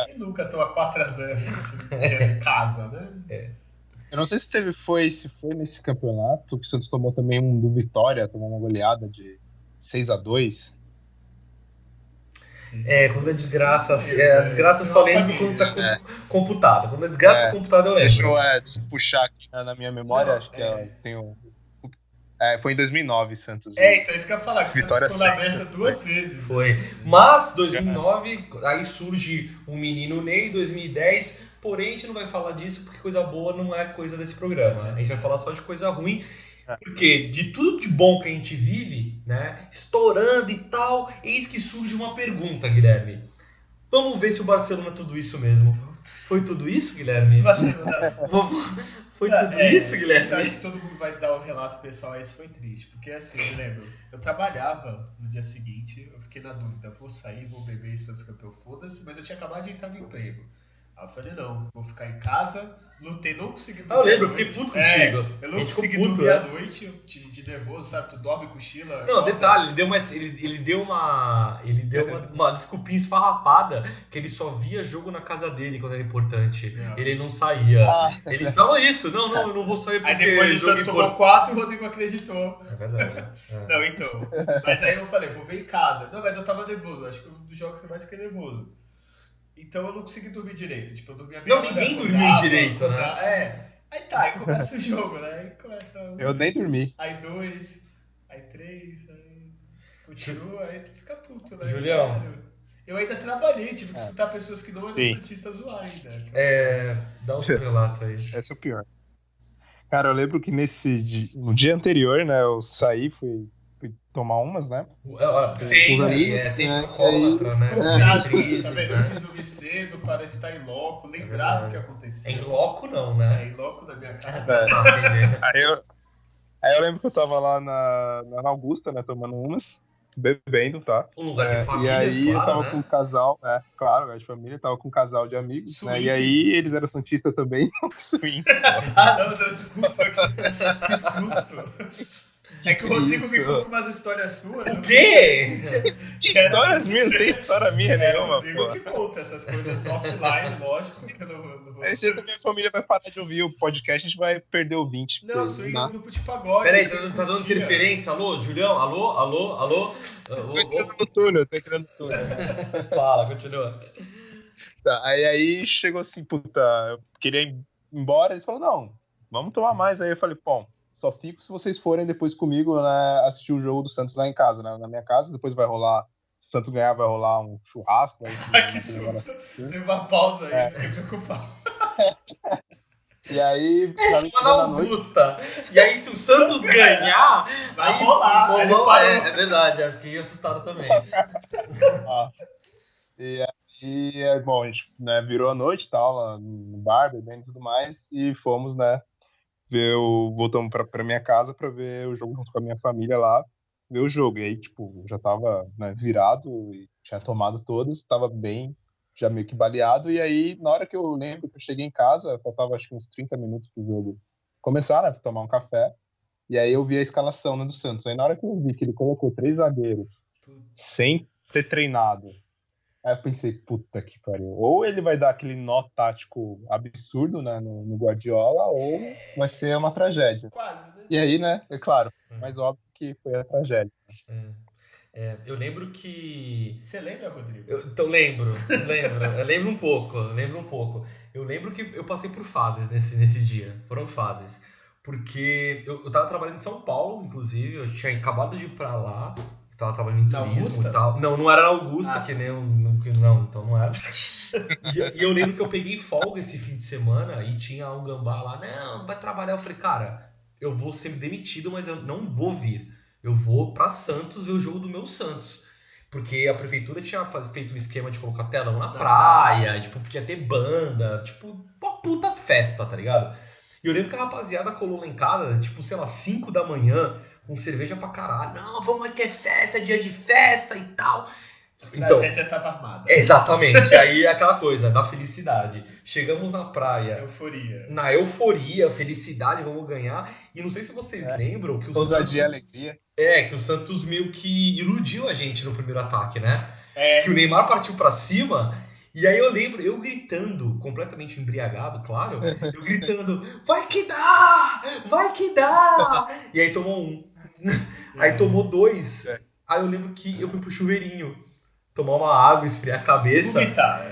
Quem nunca toma 4-0 em casa, né? Eu não sei se foi nesse campeonato que o Santos tomou também um do Vitória, tomou uma goleada de 6-2. Quando a desgraça, a desgraça só lembro quando tá computada. Quando a desgraça tá computada, eu lembro. Deixa eu puxar aqui na minha memória, acho que tem foi em 2009, Santos. Então isso que eu ia falar, que o Vitória Santos ficou na merda 2 vezes. Foi. Mas, 2009, aí surge o menino Ney, 2010, porém a gente não vai falar disso porque coisa boa não é coisa desse programa. A gente vai falar só de coisa ruim. Porque de tudo de bom que a gente vive, né, estourando e tal, eis que surge uma pergunta, Guilherme. Vamos ver se o Barcelona é tudo isso mesmo. Foi tudo isso, Guilherme? Foi tudo isso, Guilherme? Eu acho que todo mundo vai dar um relato pessoal, esse foi triste. Porque assim, eu lembro, eu trabalhava no dia seguinte, eu fiquei na dúvida, vou sair, vou beber Santos campeão, foda-se, mas eu tinha acabado de entrar no emprego. Aí eu falei, não, vou ficar em casa, lutei, não consegui dormir. Eu lembro, eu fiquei puto contigo. Eu não consegui dormir à noite, de nervoso, sabe? Tu dorme, cochila. Não, detalhe, ele deu uma desculpinha esfarrapada que ele só via jogo na casa dele quando era importante. Ele não saía. Ele falou isso, não, eu não vou sair porque... Aí depois o Santos tomou 4 e o Rodrigo acreditou. É verdade. Não, então. Mas aí eu falei, vou ver em casa. Não, mas eu tava nervoso, acho que um dos jogos que eu mais fiquei nervoso. Então eu não consegui dormir direito. Tipo, eu dormia bem. Não, ninguém dormiu direito, né? Aí aí começa o jogo, né? Aí começa eu nem dormi. Aí 2, aí 3, aí continua, aí tu fica puto, né? Julião. Eu ainda trabalhei, tive que escutar pessoas que não eram santistas zoar ainda. Dá um seu relato aí. Esse é o pior. Cara, eu lembro que no dia anterior, né, eu saí, fui tomar umas, né? Sim, tem alcoólatra, né? Eu quis dormir cedo para estar em loco, lembrar do que aconteceu. Em loco não, né? Em loco na minha casa. Aí eu lembro que eu tava lá na Augusta, né, tomando umas, bebendo, tá? Um lugar de família, e aí claro, eu tava né? com um casal, claro, lugar de família, tava com um casal de amigos, né? E aí eles eram santistas também, swing. Não, desculpa, que susto. É que o Rodrigo me conta umas histórias suas. O quê? Que histórias minhas? Não tem história minha nenhuma, pô. O Rodrigo que conta essas coisas offline, lógico, que eu não vou... Aí se a minha família vai parar de ouvir o podcast, a gente vai perder o 20. Não, swing é um grupo de pagode. Peraí, tá dando interferência? Alô, Julião? Alô? Tô entrando no túnel. Fala, continua. Tá, aí chegou assim, puta, eu queria ir embora, eles falaram, não, vamos tomar mais. Aí eu falei, bom, só fico se vocês forem depois comigo, né, assistir o jogo do Santos lá em casa, né, na minha casa. Depois vai rolar, se o Santos ganhar, vai rolar um churrasco. Que susto. Teve uma pausa aí, fiquei preocupado. E aí, pra mim, Uma na Augusta. E aí, se o Santos ganhar, Vai aí rolar. rolou. É verdade, eu fiquei assustado também. E aí, bom, a gente, né, virou a noite e tal, lá no bar, bebendo e tudo mais, e fomos, né, voltamos pra minha casa pra ver o jogo junto com a minha família lá, ver o jogo. E aí, tipo, já tava, né, virado e tinha tomado todas, tava bem, já meio que baleado. E aí, na hora que eu lembro que eu cheguei em casa, faltava acho que uns 30 minutos pro jogo começar, né, tomar um café. E aí eu vi a escalação, né, do Santos. Aí na hora que eu vi que ele colocou 3 zagueiros sem ter treinado, aí eu pensei, puta que pariu. Ou ele vai dar aquele nó tático absurdo, né, no Guardiola, ou vai ser uma tragédia. Quase, né? E aí, né, é claro, mais óbvio que foi a tragédia. Eu lembro que... Você lembra, Rodrigo? Então lembro. Eu lembro um pouco. Eu lembro que eu passei por fases nesse dia. Foram fases. Porque eu tava trabalhando em São Paulo, inclusive. Eu tinha acabado de ir pra lá. Eu tava trabalhando em Na turismo Augusta? e tal. Não era na Augusta, Ah. que nem não, então não era. E eu lembro que eu peguei folga esse fim de semana e tinha um gambá lá. Não vai trabalhar. Eu falei, cara, eu vou ser demitido, mas eu não vou vir. Eu vou pra Santos ver o jogo do meu Santos. Porque a prefeitura tinha feito um esquema de colocar telão na praia, tipo, podia ter banda, tipo, uma puta festa, tá ligado? E eu lembro que a rapaziada colou lá em casa, tipo, sei lá, 5 da manhã, com cerveja pra caralho. Não, vamos que é festa, é dia de festa e tal. Então, A gente já tava armada. exatamente, aí é aquela coisa da felicidade. Chegamos na praia, Euforia. na euforia, felicidade, vamos ganhar. E não sei se vocês lembram que o Ousadia e Santos... alegria. que o Santos meio que iludiu a gente no primeiro ataque, né? É. Que o Neymar partiu pra cima, e aí eu lembro, eu gritando, completamente embriagado, claro, eu gritando, vai que dá! Vai que dá! E aí tomou um. Aí tomou 2. Aí eu lembro que eu fui pro chuveirinho tomar uma água, esfriar a cabeça. Vomitar,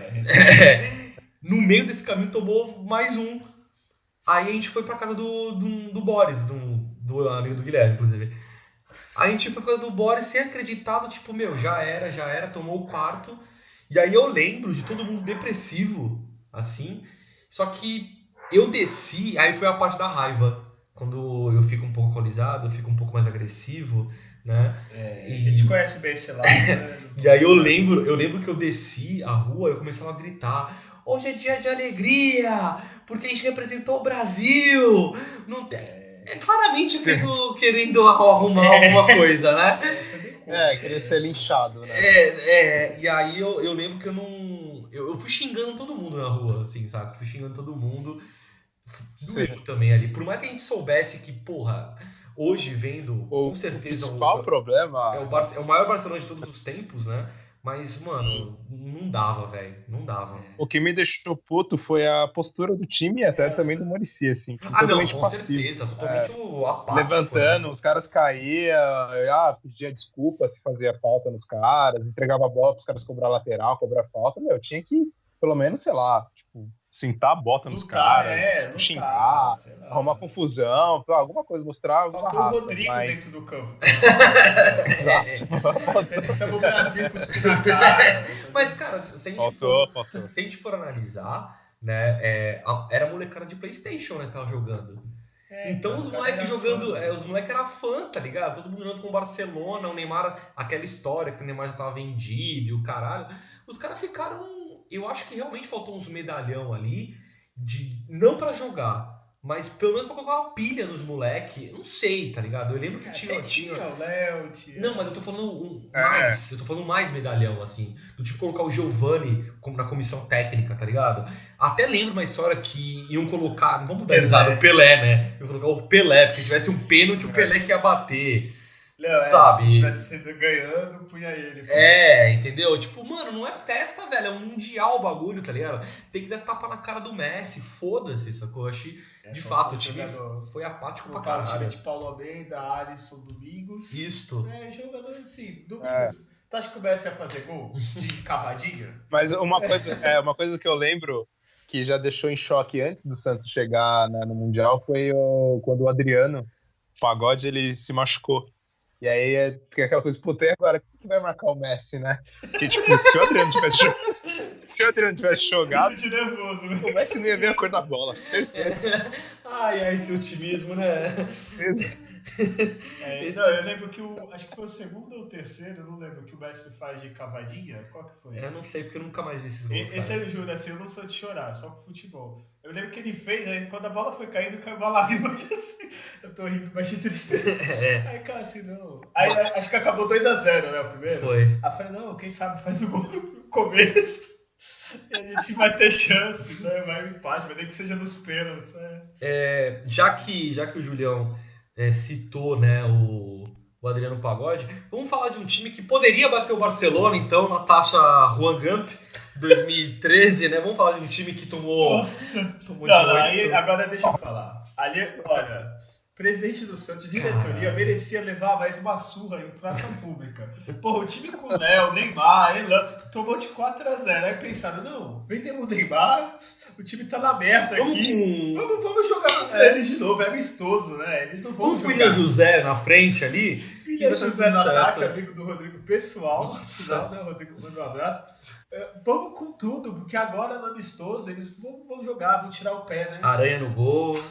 No meio desse caminho tomou mais um. Aí a gente foi pra casa do Boris, do amigo do Guilherme, inclusive. Aí a gente foi pra casa do Boris sem acreditar, tipo, meu, já era, tomou o quarto. E aí eu lembro de todo mundo depressivo, assim. Só que eu desci, aí foi a parte da raiva. Quando eu fico um pouco alcoolizado, eu fico um pouco mais agressivo, né? A gente conhece bem esse lado, né? E aí eu lembro que eu desci a rua e eu começava a gritar: hoje é dia de alegria, porque a gente representou o Brasil. Não tem... Claramente querendo arrumar alguma coisa, né? Queria ser linchado, né? E aí eu lembro que eu não... Eu fui xingando todo mundo na rua, assim, sabe? Fui xingando todo mundo. Doeu também ali. Por mais que a gente soubesse que, porra... Hoje, vendo, com certeza... O principal problema... É o maior Barcelona de todos os tempos, né? Mas, mano, não dava, velho. Não dava. O que me deixou puto foi a postura do time e até também do Muricy, assim. Totalmente com passivo. Certeza. Totalmente apático. Levantando, né? Os caras caíam, pedia desculpa se fazia falta nos caras, entregava a bola pros caras cobrar lateral, cobrar falta. Meu, tinha que, pelo menos, sei lá, tipo, sentar a bota nos caras, xingar, arrumar confusão, alguma coisa, mostrar alguma raça. Faltou o Rodrigo dentro do campo. Exato. Estamos o Brasil cuspindo na cara. Mas, cara, se a gente for analisar, né, era molecada de PlayStation, né, tava jogando. Então os moleques jogando, os moleques eram fã, tá ligado? Todo mundo jogando com o Barcelona, o Neymar, aquela história que o Neymar já tava vendido e o caralho. Os caras ficaram... Eu acho que realmente faltou uns medalhão ali, não pra jogar, mas pelo menos pra colocar uma pilha nos moleques. Não sei, tá ligado? Eu lembro que tinha o Léo, tinha... Não, mas eu tô falando mais. Eu tô falando mais medalhão, assim. Do tipo colocar o Giovani na comissão técnica, tá ligado? Até lembro uma história que iam colocar... Vamos dar risada, o Pelé, né? Iam colocar o Pelé. Se tivesse um pênalti, o Pelé que ia bater. Sabe? Se tivesse sido ganhando, punha ele. Entendeu? Tipo, mano, não é festa, velho. É um mundial o bagulho, tá ligado? Tem que dar tapa na cara do Messi. Foda-se, sacou? Eu achei, de fato, o time foi apático pra caralho. O time de Paulo Almeida, Alisson, Domingos. Isto. Jogador assim, Domingos. Tu acha que o Messi ia fazer gol de cavadinha? Mas uma coisa que eu lembro que já deixou em choque antes do Santos chegar no Mundial foi quando o Adriano, o Pagode, ele se machucou. E aí fica aquela coisa, puta, e agora? Quem que vai marcar o Messi, né? Porque, tipo, se o Adriano tivesse Se o Adriano tivesse jogado, De nervoso, né? o Messi não ia ver a cor da bola. Ai, esse otimismo, né? Não, eu lembro que acho que foi o segundo ou o terceiro, eu não lembro, que o Messi faz de cavadinha. Qual que foi? Eu não sei, porque eu nunca mais vi esses gols, Esse cara. eu juro, assim, eu não sou de chorar, só com futebol. Eu lembro que ele fez, aí quando a bola foi caindo, caiu uma lágrima assim. Eu tô rindo, mas de tristeza. Aí, cara, assim, não. Aí acho que acabou 2-0, né, o primeiro? Foi. Aí eu falei, não, quem sabe faz o gol no começo. E a gente vai ter chance, né? Vai um empate, vai nem que seja nos pênaltis. Já que o Julião citou, né, o Adriano Pagode, vamos falar de um time que poderia bater o Barcelona, então, na taxa Juan Gamp 2013, né? Vamos falar de um time que tomou Nossa. de Não, 8. aí, agora deixa eu falar. Ali, olha, presidente do Santos, diretoria, merecia levar mais uma surra em praça pública. Porra, o time com o Léo, Neymar, Elan, tomou de 4-0. Aí pensaram, não, vendemos o Neymar, o time tá na merda aqui. Vamos jogar contra eles de novo, é amistoso, né? Eles não vão Vamos com o jogar. William José na frente ali. William José no certo. ataque, amigo do Rodrigo pessoal. Nossa. Né? Rodrigo, manda um abraço. Vamos com tudo, porque agora no amistoso eles vão jogar, vão tirar o pé, né? Aranha no gol.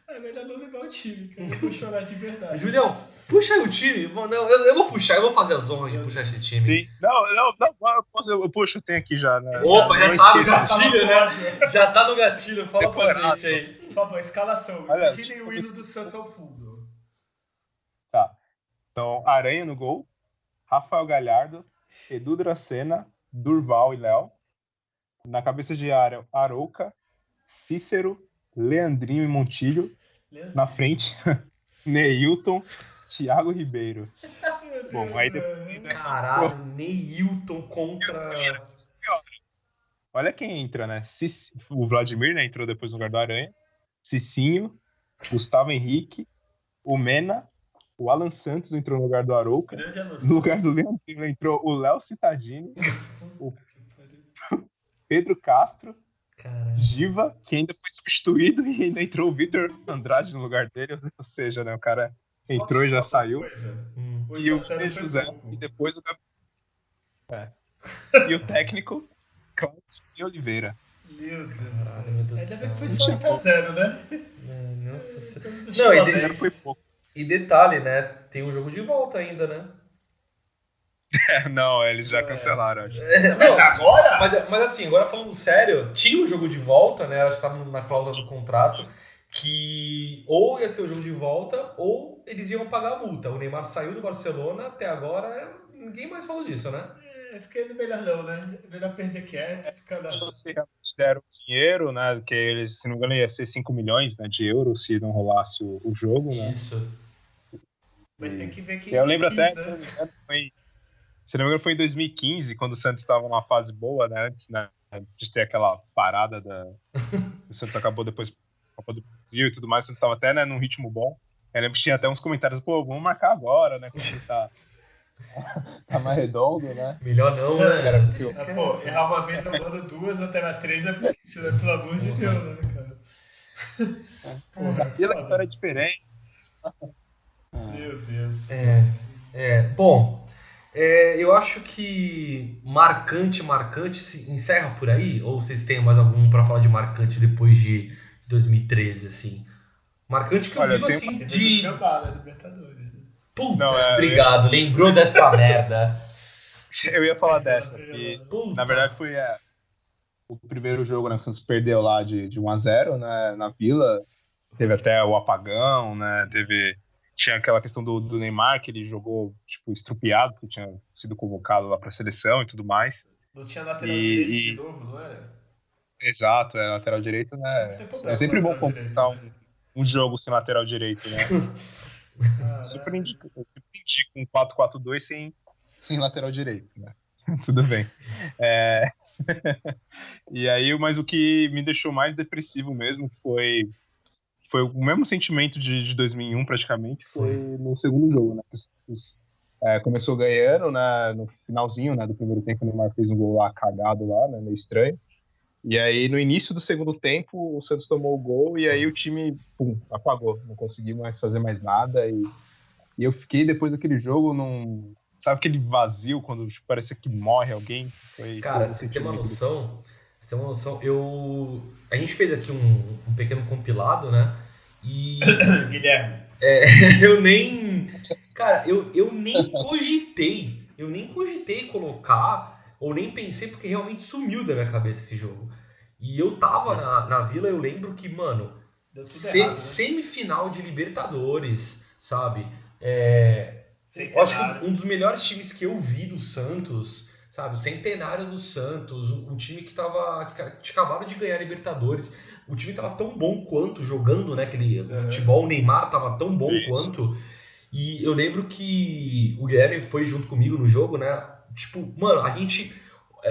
É melhor não levar o time, cara. Eu vou chorar de verdade. Julião, puxa aí o time. Não, eu vou puxar, eu vou fazer as honras de puxar esse time. Sim. Não, eu puxo, eu tenho aqui já, né? Opa, Não já tá no esqueça. gatilho, né? Já tá no gatilho. Fala pra Decorado. gente aí. Por favor, escalação. Olha, Imaginem o hino do Santos ao fundo. Tá. Então, Aranha no gol, Rafael Galhardo, Edu Dracena, Durval e Léo. Na cabeça de área, Arouca, Cícero, Leandrinho e Montilho. Na frente, Neilton, Thiago Ribeiro. Bom, aí depois... Caralho, Neilton contra... Olha quem entra, né? O Vladimir, né? Entrou depois no lugar do Aranha. Cicinho, Gustavo Henrique, o Mena, o Alan Santos entrou no lugar do Arouca. No lugar do Leandrinho entrou o Léo Cittadini, o Pedro Castro, Caralho. Giva, que ainda foi substituído, e ainda entrou o Vitor Andrade no lugar dele. Ou seja, né? O cara entrou e já saiu. E o José, e depois o Gabriel. E o técnico, Cláudio Oliveira. Meu Deus. Caralho, meu Deus Ainda do bem que foi céu. só 8-0, né? Nossa senhora. Não, Não, e Zero foi pouco. E detalhe, né? Tem um jogo de volta ainda, né? Não, eles já cancelaram, acho. Mas agora? Mas assim, agora falando sério, tinha um jogo de volta, né? Acho que tava na cláusula do contrato, que ou ia ter o jogo de volta, ou eles iam pagar a multa. O Neymar saiu do Barcelona, até agora ninguém mais falou disso, né? Fiquei melhor não, né? Melhor perder quieto, ficar na... Se realmente deram dinheiro, né? Que eles, se não me engano, ia ser 5 milhões, né, de euros se não rolasse o jogo, né? Isso. Mas tem que ver quem Eu lembro quis, até, né? se não me engano, foi em 2015, quando o Santos estava numa fase boa, né? Antes, né, de ter aquela parada o Santos acabou depois da Copa do Brasil e tudo mais, o Santos estava até, né, num ritmo bom. Eu lembro que tinha até uns comentários, pô, vamos marcar agora, né? Quando tá mais redondo, né? Melhor não, né? Pô, errar uma vez, eu mando duas, até na 3 é isso, né? Pelo amor de Deus, né, cara? Aquela história é diferente. Meu Deus. Bom, eu acho que marcante se encerra por aí? Ou vocês têm mais algum pra falar de marcante depois de 2013, assim? Marcante que eu digo assim, Teve de... escambada, Libertadores. Né? Puta, Não, obrigado, lembrou dessa merda. Eu ia falar dessa, que Puta. na verdade foi o primeiro jogo, né, que o Santos perdeu lá de 1-0, né, na Vila. Teve até o apagão, né, tinha aquela questão do Neymar, que ele jogou, tipo, estrupiado, porque tinha sido convocado lá pra seleção e tudo mais. Não tinha lateral direito de novo, não era? Exato, lateral direito, né, é sempre bom começar um jogo sem lateral direito, né. Eu sempre indico um 4-4-2 sem lateral direito, né? Tudo bem. E aí, mas o que me deixou mais depressivo mesmo foi o mesmo sentimento de 2001 praticamente, foi no segundo jogo, né? Começou ganhando, né? No finalzinho, né, do primeiro tempo, o Neymar fez um gol lá cagado lá, né? Meio estranho. E aí, no início do segundo tempo, o Santos tomou o gol e aí o time, apagou. Não conseguiu mais fazer mais nada e eu fiquei, depois daquele jogo, Sabe aquele vazio quando parecia que morre alguém? Cara, você tem uma noção, a gente fez aqui um pequeno compilado, né? E Guilherme. eu nem, cara, eu nem cogitei colocar, ou nem pensei, porque realmente sumiu da minha cabeça esse jogo. E eu tava na Vila, eu lembro que, mano, Errado, né? semifinal de Libertadores, sabe? Eu acho que um dos melhores times que eu vi do Santos, sabe? O centenário do Santos, um time que tinha acabado de ganhar Libertadores. O time tava tão bom quanto jogando, né? Aquele futebol, o Neymar tava tão bom quanto. E eu lembro que o Guilherme foi junto comigo no jogo, né? Tipo, mano, a gente...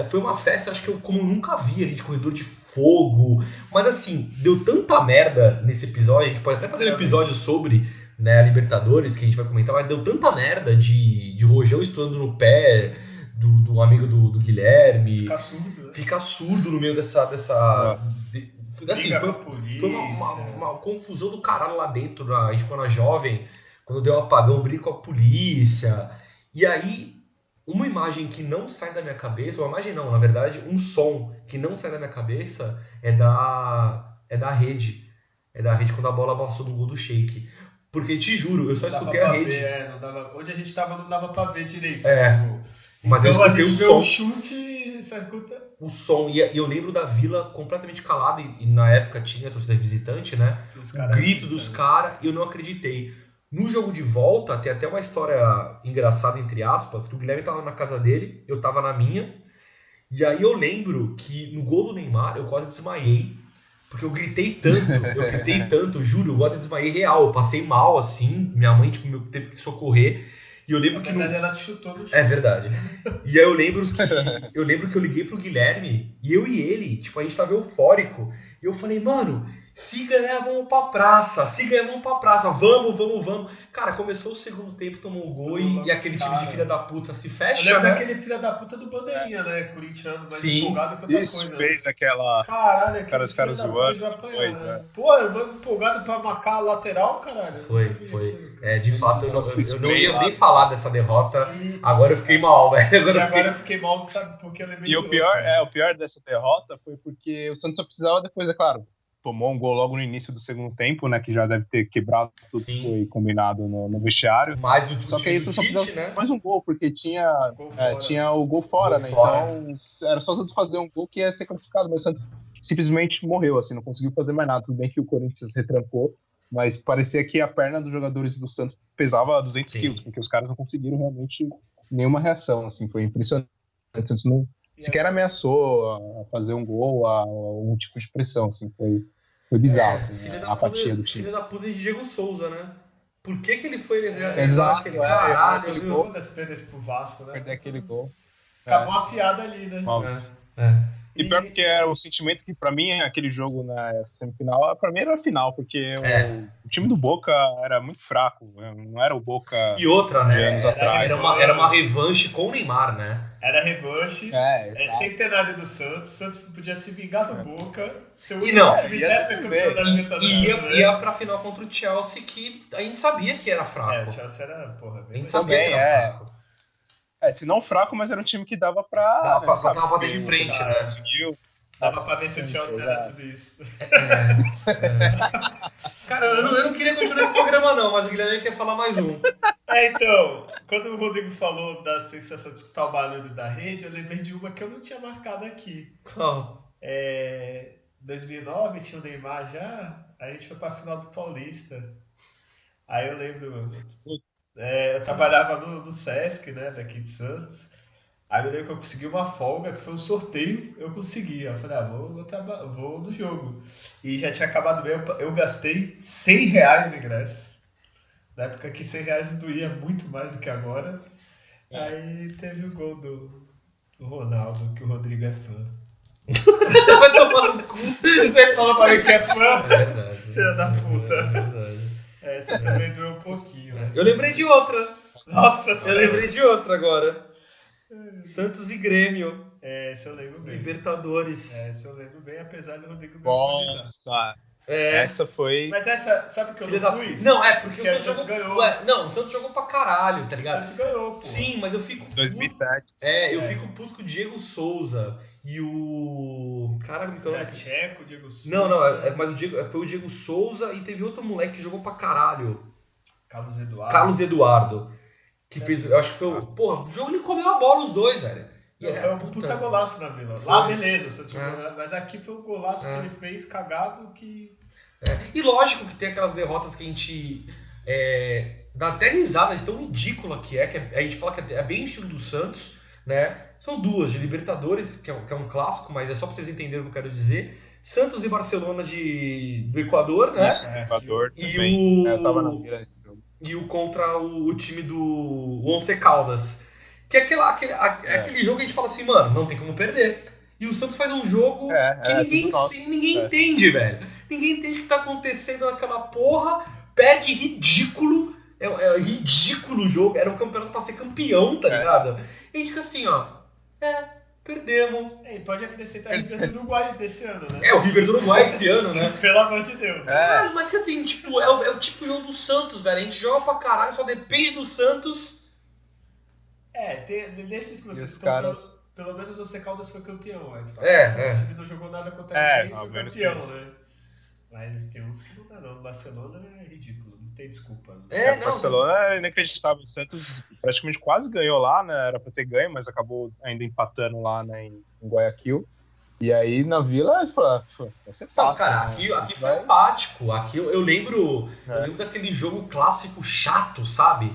Foi uma festa, acho que como eu nunca vi ali, de corredor de fogo. Mas assim, deu tanta merda nesse episódio. A gente pode até fazer um episódio sobre, né, a Libertadores, que a gente vai comentar. Mas deu tanta merda de Rojão estourando no pé do amigo do Guilherme. Ficar surdo no meio dessa assim, foi uma confusão do caralho lá dentro. A gente ficou na Jovem, quando deu um apagão, briga com a polícia. E aí... Uma imagem que não sai da minha cabeça, uma imagem não, na verdade, um som que não sai da minha cabeça é da rede. É da rede quando a bola passou no gol do Sheik. Porque, te juro, eu só escutei a rede. Hoje a gente não dava pra ver direito. Mas então eu escutei a gente o som. O chute e você escuta... O som, e eu lembro da Vila completamente calada, e na época tinha a torcida visitante, né? O grito dos caras, e eu não acreditei. No jogo de volta, tem até uma história engraçada, entre aspas, que o Guilherme tava na casa dele, eu tava na minha, e aí eu lembro que no gol do Neymar eu quase desmaiei, porque eu gritei tanto, juro, eu quase desmaiei real, eu passei mal, assim, minha mãe teve que socorrer, e eu lembro que... Na verdade, ela te chutou no chão. É verdade. E aí eu lembro que eu liguei pro Guilherme, e eu e ele, tipo, a gente tava eufórico, e eu falei, mano... Se ganhar, vamos pra praça. Vamos. Cara, começou o segundo tempo, tomou o gol e aquele time de filha da puta se fecha, eu lembro né? daquele filha da puta do Bandeirinha, né? Corintiano, mais Sim. empolgado que outra Isso, coisa. fez aquela... Caralho, aquele os caras filho da zoando, puta de apanhar, foi, né? Pô, eu empolgado pra marcar a lateral, caralho. Foi. De fato, eu não ia nem falar dessa derrota. Agora eu fiquei mal, velho. Agora eu fiquei mal, sabe? Porque eu lembrei E o pior dessa derrota foi porque o Santos só precisava depois, é claro, tomou um gol logo no início do segundo tempo, né? Que já deve ter quebrado tudo que foi combinado no vestiário. Mas só que aí isso só precisava, né? mais um gol, porque tinha o gol fora, né? Fora. Então era só o Santos fazer um gol que ia ser classificado, mas o Santos simplesmente morreu, assim, não conseguiu fazer mais nada. Tudo bem que o Corinthians retrancou, mas parecia que a perna dos jogadores do Santos pesava 200 quilos, porque os caras não conseguiram realmente nenhuma reação, assim, foi impressionante. O Santos não sequer ameaçou a fazer um gol, a um tipo de pressão, assim, foi bizarro, assim, a apatia do time. Filho da puta de Diego Souza, né? Por que ele foi exato, aquele caralho? aquele viu? gol. Das perdas pro Vasco, né? Perder aquele gol. Acabou a piada ali, né? E pior porque era o sentimento que pra mim aquele jogo na semifinal, pra mim era a final, porque o time do Boca era muito fraco, não era o Boca e outra, né? anos atrás. Era uma revanche com o Neymar, né? Era revanche, centenário do Santos, o Santos podia se vingar do Boca, seu único time tetracampeão da Libertadores. E ia pra final contra o Chelsea, que a gente sabia que era fraco. O Chelsea era, porra, bem. A gente sabia que era fraco. Se não fraco, mas era um time que dava pra bater de frente, né? Dava pra ver se o Chelsea era tudo isso. Cara, eu não queria continuar esse programa não, mas o Guilherme quer falar mais um. Então, quando o Rodrigo falou da sensação de escutar o barulho da rede, eu lembrei de uma que eu não tinha marcado aqui. Qual? 2009, tinha o Neymar já, a gente foi pra final do Paulista. Aí eu lembro... eu trabalhava no Sesc, né, daqui de Santos. Aí eu lembro que eu consegui uma folga, que foi um sorteio, eu consegui. Eu falei, vou no jogo. E já tinha acabado bem, eu gastei R$100 no ingresso. Na época que R$100 doía muito mais do que agora. Aí teve o gol do Ronaldo, que o Rodrigo é fã. Vai tomar no cu. Você falou pra mim que é fã? É verdade. Filha da puta. É verdade. Essa também doeu um pouquinho. Eu lembrei de outra. Nossa senhora. Eu lembrei de outra agora. Santos e Grêmio. Esse eu lembro bem. Libertadores. Esse eu lembro bem, apesar do Rodrigo... Nossa, Essa foi... Mas essa, sabe o que eu Filha não da- pus? Não, é porque Porque o Santos ganhou. jogou. Não, o Santos jogou pra caralho, tá O ligado? Santos ganhou, pô. Sim, mas eu fico. 2007. Eu fico puto com o Diego Souza e o. Caraca, me Era Tcheco, Diego Souza. Não, mas foi o Diego Souza e teve outro moleque que jogou pra caralho. Carlos Eduardo. Que fez. Eu acho que foi o. Porra, o jogo ele comeu a bola os dois, velho. Foi um puta golaço na Vila. Foi. Lá, beleza, o Santos jogou, mas aqui foi um golaço que ele fez cagado que. E lógico que tem aquelas derrotas que a gente dá até risada de tão ridícula que a gente fala que é bem o estilo do Santos, né? São duas, de Libertadores, que é um clássico, mas é só pra vocês entenderem o que eu quero dizer. Santos e Barcelona do Equador, né? Equador E também. o... Eu tava na mira nesse jogo. E o contra o time do Once Caldas. Que é aquele jogo que a gente fala assim, mano, não tem como perder. E o Santos faz um jogo que ninguém entende, velho. Ninguém entende o que tá acontecendo naquela porra. Perde ridículo. É ridículo o jogo. Era um campeonato pra ser campeão, tá ligado? E a gente fica assim, ó. Perdemos. E pode acrescentar o River do Uruguai desse ano, né? O River do Uruguai esse ano, né? Pelo amor de Deus. Né? Mas que assim, tipo, é o tipo de jogo do Santos, velho. A gente joga pra caralho, só depende do Santos. Desses que vocês estão... Caras... Pelo menos o Caldas foi campeão, né? O time não jogou nada contra a e foi campeão, isso. né? Mas tem uns que não dá não. O Barcelona é ridículo, não tem desculpa. O Barcelona é inacreditável. O Santos praticamente quase ganhou lá, né? Era pra ter ganho, mas acabou ainda empatando lá, né, em Guayaquil. E aí na Vila, a gente falou, vai ser fácil. Não, cara, aqui foi empático. Aqui eu lembro daquele jogo clássico chato, sabe?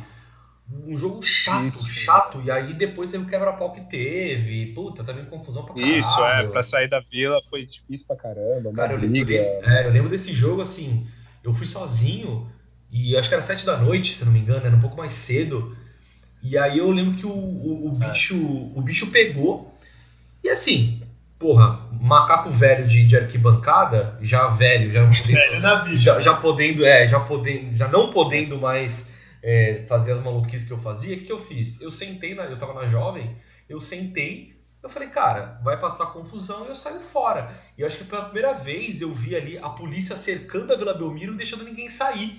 Um jogo chato. E aí depois teve o quebra-pau que teve. Puta, também confusão pra caralho. Pra sair da Vila foi difícil pra caramba. Cara, eu lembro desse jogo, assim, eu fui sozinho e acho que era 7 da noite, se não me engano, era um pouco mais cedo. E aí eu lembro que o bicho pegou. E assim, porra, macaco velho de arquibancada, já velho na vida. Já não podendo mais fazer as maluquices que eu fazia. O que eu fiz? Eu tava na Jovem, eu falei, cara, vai passar confusão e eu saio fora. E eu acho que pela primeira vez eu vi ali a polícia cercando a Vila Belmiro e deixando ninguém sair.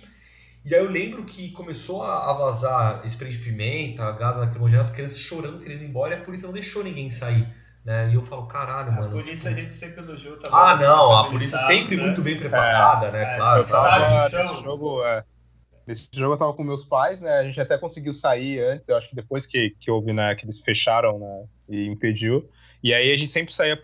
E aí eu lembro que começou a vazar spray de pimenta, gás lacrimogêneo, as crianças chorando, querendo ir embora, e a polícia não deixou ninguém sair. Né? E eu falo, caralho, mano. A polícia a gente sempre elogiou também. A polícia sempre muito bem preparada, né? Claro. Nesse jogo eu tava com meus pais, né? A gente até conseguiu sair antes, eu acho que depois que houve, né, que eles fecharam, né, e impediu. E aí a gente sempre saía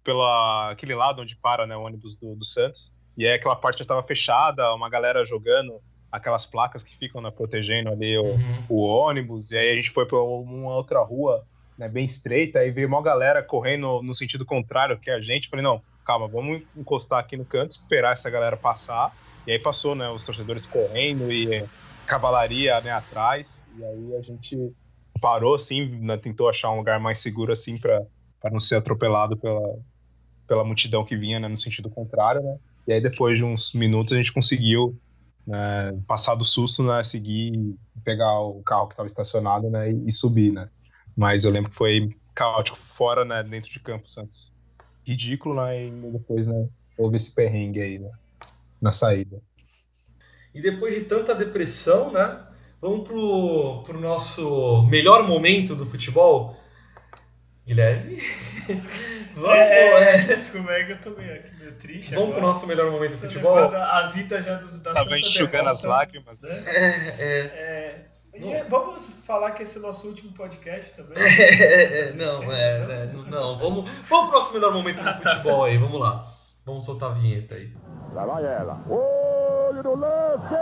pela aquele lado onde para, né, o ônibus do Santos. E aí aquela parte já tava fechada, uma galera jogando aquelas placas que ficam, né, protegendo ali o ônibus. E aí a gente foi pra uma outra rua, né, bem estreita, aí veio uma galera correndo no sentido contrário que a gente. Falei, não, calma, vamos encostar aqui no canto, esperar essa galera passar. E aí passou, né, os torcedores correndo e cavalaria, né, atrás. E aí a gente parou, assim, né, tentou achar um lugar mais seguro, assim, para não ser atropelado pela multidão que vinha, né, no sentido contrário, né. E aí depois de uns minutos a gente conseguiu, né, passar do susto, né, seguir, pegar o carro que estava estacionado, né, e subir, né. Mas eu lembro que foi caótico fora, né, dentro de campo, Santos. Ridículo, né, e depois, né, houve esse perrengue aí, né, na saída. E depois de tanta depressão, né, vamos pro nosso melhor momento do futebol. Guilherme? Desculpa, que eu tô meio triste. Vamos agora. Pro nosso melhor momento do futebol? A vida já nos dá tava enxugando as lágrimas, né? Vamos falar que esse é o nosso último podcast também. Não. Vamos pro nosso melhor momento do futebol aí, vamos lá. Vamos soltar a vinheta aí. Lá vai ela. Olho no lance!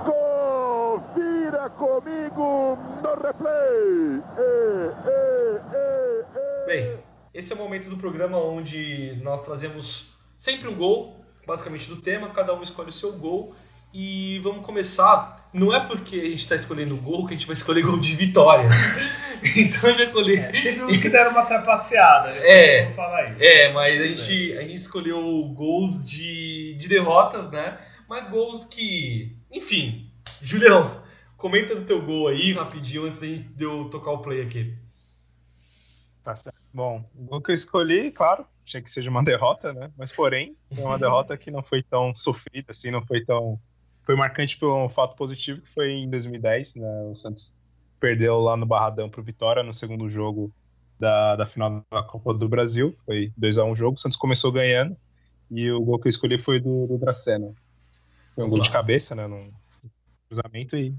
Confira comigo no replay. Bem, esse é o momento do programa onde nós trazemos sempre um gol, basicamente do tema, cada um escolhe o seu gol. E vamos começar, não é porque a gente está escolhendo gol que a gente vai escolher gol de vitória. Então a gente vai escolher. Teve uns que deram uma trapaceada, né? Vou falar isso. Mas a gente escolheu gols de derrotas, né? mas gols que... Enfim, Julião, comenta do teu gol aí rapidinho antes de eu tocar o play aqui. Tá certo. Bom, o gol que eu escolhi, claro, tinha que seja uma derrota, né? Mas porém, foi uma derrota que não foi tão sofrida, assim, não foi tão... Foi marcante por um fato positivo, que foi em 2010, né? O Santos perdeu lá no Barradão pro Vitória no segundo jogo da final da Copa do Brasil. Foi 2-1 o jogo, o Santos começou ganhando e o gol que eu escolhi foi do Dracena. Foi um gol de cabeça, né? Num cruzamento e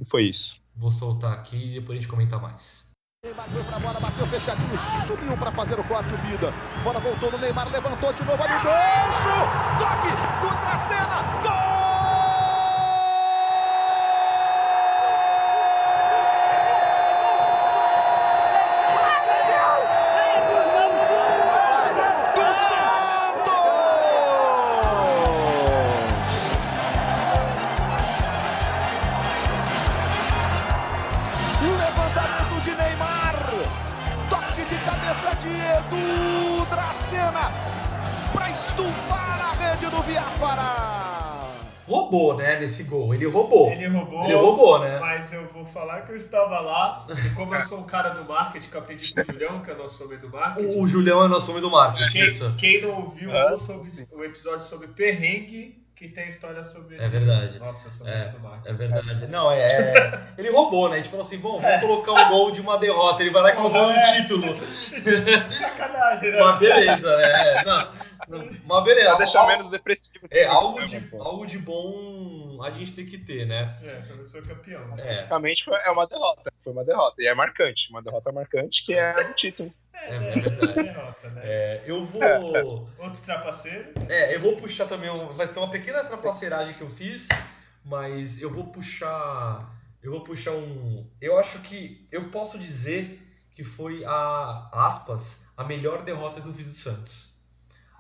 foi isso. Vou soltar aqui e depois a gente comenta mais. Neymar foi pra bola, bateu fechadinho, subiu pra fazer o corte, o Bida. Bola voltou no Neymar, levantou de novo, olha o gancho! Toque do Dracena, gol! Do Dracena para estufar a rede do Biafara. Roubou, né, nesse gol. Ele roubou, né? Mas eu vou falar que eu estava lá, e como eu sou um cara do marketing, que eu aprendi com o Julião, que é o nosso homem do marketing. O Julião é nosso homem do marketing. Quem não ouviu o episódio sobre perrengue, que tem história sobre isso. É verdade. Nossa, eu sou muito do marketing. É verdade. Não, ele roubou, né? A gente falou assim, bom, vamos colocar um gol de uma derrota. Ele vai lá e colocou um título. Sacanagem, né? Mas beleza, mas beleza. Pra deixar menos depressivo. Algo de bom a gente tem que ter, né? Quando eu sou campeão. Basicamente é uma derrota. Foi uma derrota. E é marcante. Uma derrota marcante que é o título. É verdade. Derrota, né? Eu vou... Outro trapaceiro. Eu vou puxar também, vai ser uma pequena trapaceiragem que eu fiz, mas eu vou puxar um... Eu acho que eu posso dizer que foi a melhor derrota que eu fiz do Santos.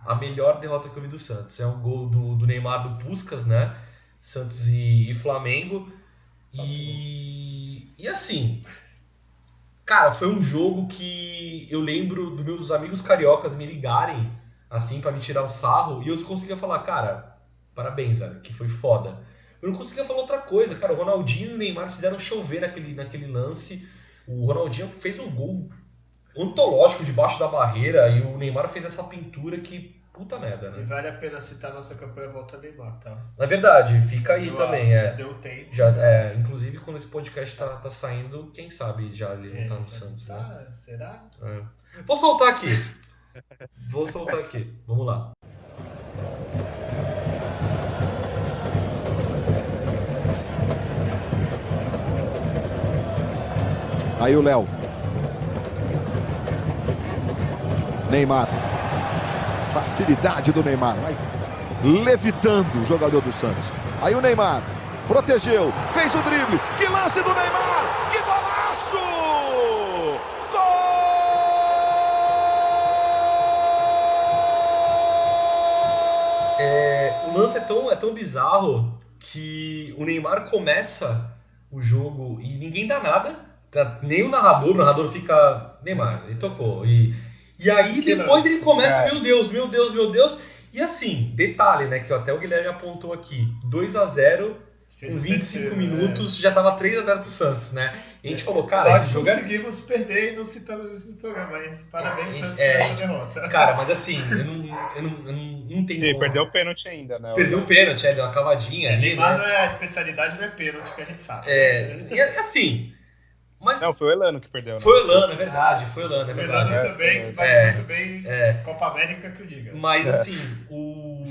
A melhor derrota que eu vi do Santos. É um gol do Neymar do Puskás, né? Santos e Flamengo. E assim... Cara, foi um jogo que eu lembro dos meus amigos cariocas me ligarem, assim, pra me tirar o sarro, e eu conseguia falar, cara, parabéns, velho, que foi foda. Eu não conseguia falar outra coisa, cara, o Ronaldinho e o Neymar fizeram chover naquele lance, o Ronaldinho fez um gol ontológico debaixo da barreira, e o Neymar fez essa pintura que... Puta merda, né? E vale a pena citar nossa campanha Volta Neymar, tá? É verdade, fica aí também. Já deu tempo. Inclusive, quando esse podcast tá saindo, quem sabe já ele não tá no Santos, né? Será? Vou soltar aqui. Vamos lá. Aí o Léo. Neymar. Facilidade do Neymar. Vai levitando o jogador do Santos. Aí o Neymar. Protegeu. Fez o drible. Que lance do Neymar. Que golaço! Gol! O lance é tão bizarro que o Neymar começa o jogo e ninguém dá nada. Nem o narrador fica... Neymar, ele tocou. E aí depois ele começa, meu Deus. E assim, detalhe, né, que até o Guilherme apontou aqui, 2-0, com 25 minutos, já tava 3-0 pro Santos, né? E a gente falou, cara, nós esse jogo conseguimos perder e não citamos isso no programa, mas parabéns, Santos, por essa derrota. Cara, mas assim, eu não tenho Ele perdeu o pênalti ainda, né? Perdeu o pênalti, deu uma cavadinha ali, Neymar né? não é a especialidade, não é pênalti, que a gente sabe. E assim... Mas não, foi o Elano que perdeu. Né? Foi o Elano, é verdade. O Elano também, que bate muito bem Copa América, que eu diga. Mas assim, o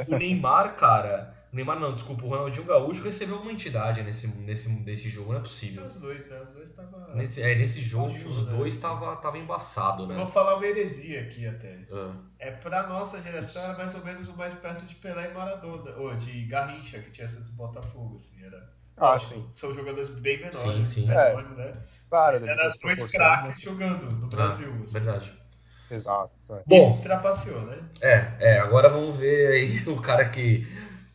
Neymar, cara... Neymar não, desculpa, o Ronaldinho Gaúcho recebeu uma entidade nesse jogo, não é possível. Os dois, né? Os dois estavam... Nesse jogo, os dois tava embaçado, né? Vou falar uma heresia aqui até. Pra nossa geração, era mais ou menos o mais perto de Pelé e Maradona. Ou de Garrincha, que tinha Santos e Botafogo, assim, era... sim. São jogadores bem menores. Sim. Né? Claro. Eram os dois craques jogando no Brasil. Assim. Verdade. Exato. Bom, trapaceou, né? Agora vamos ver aí o cara que...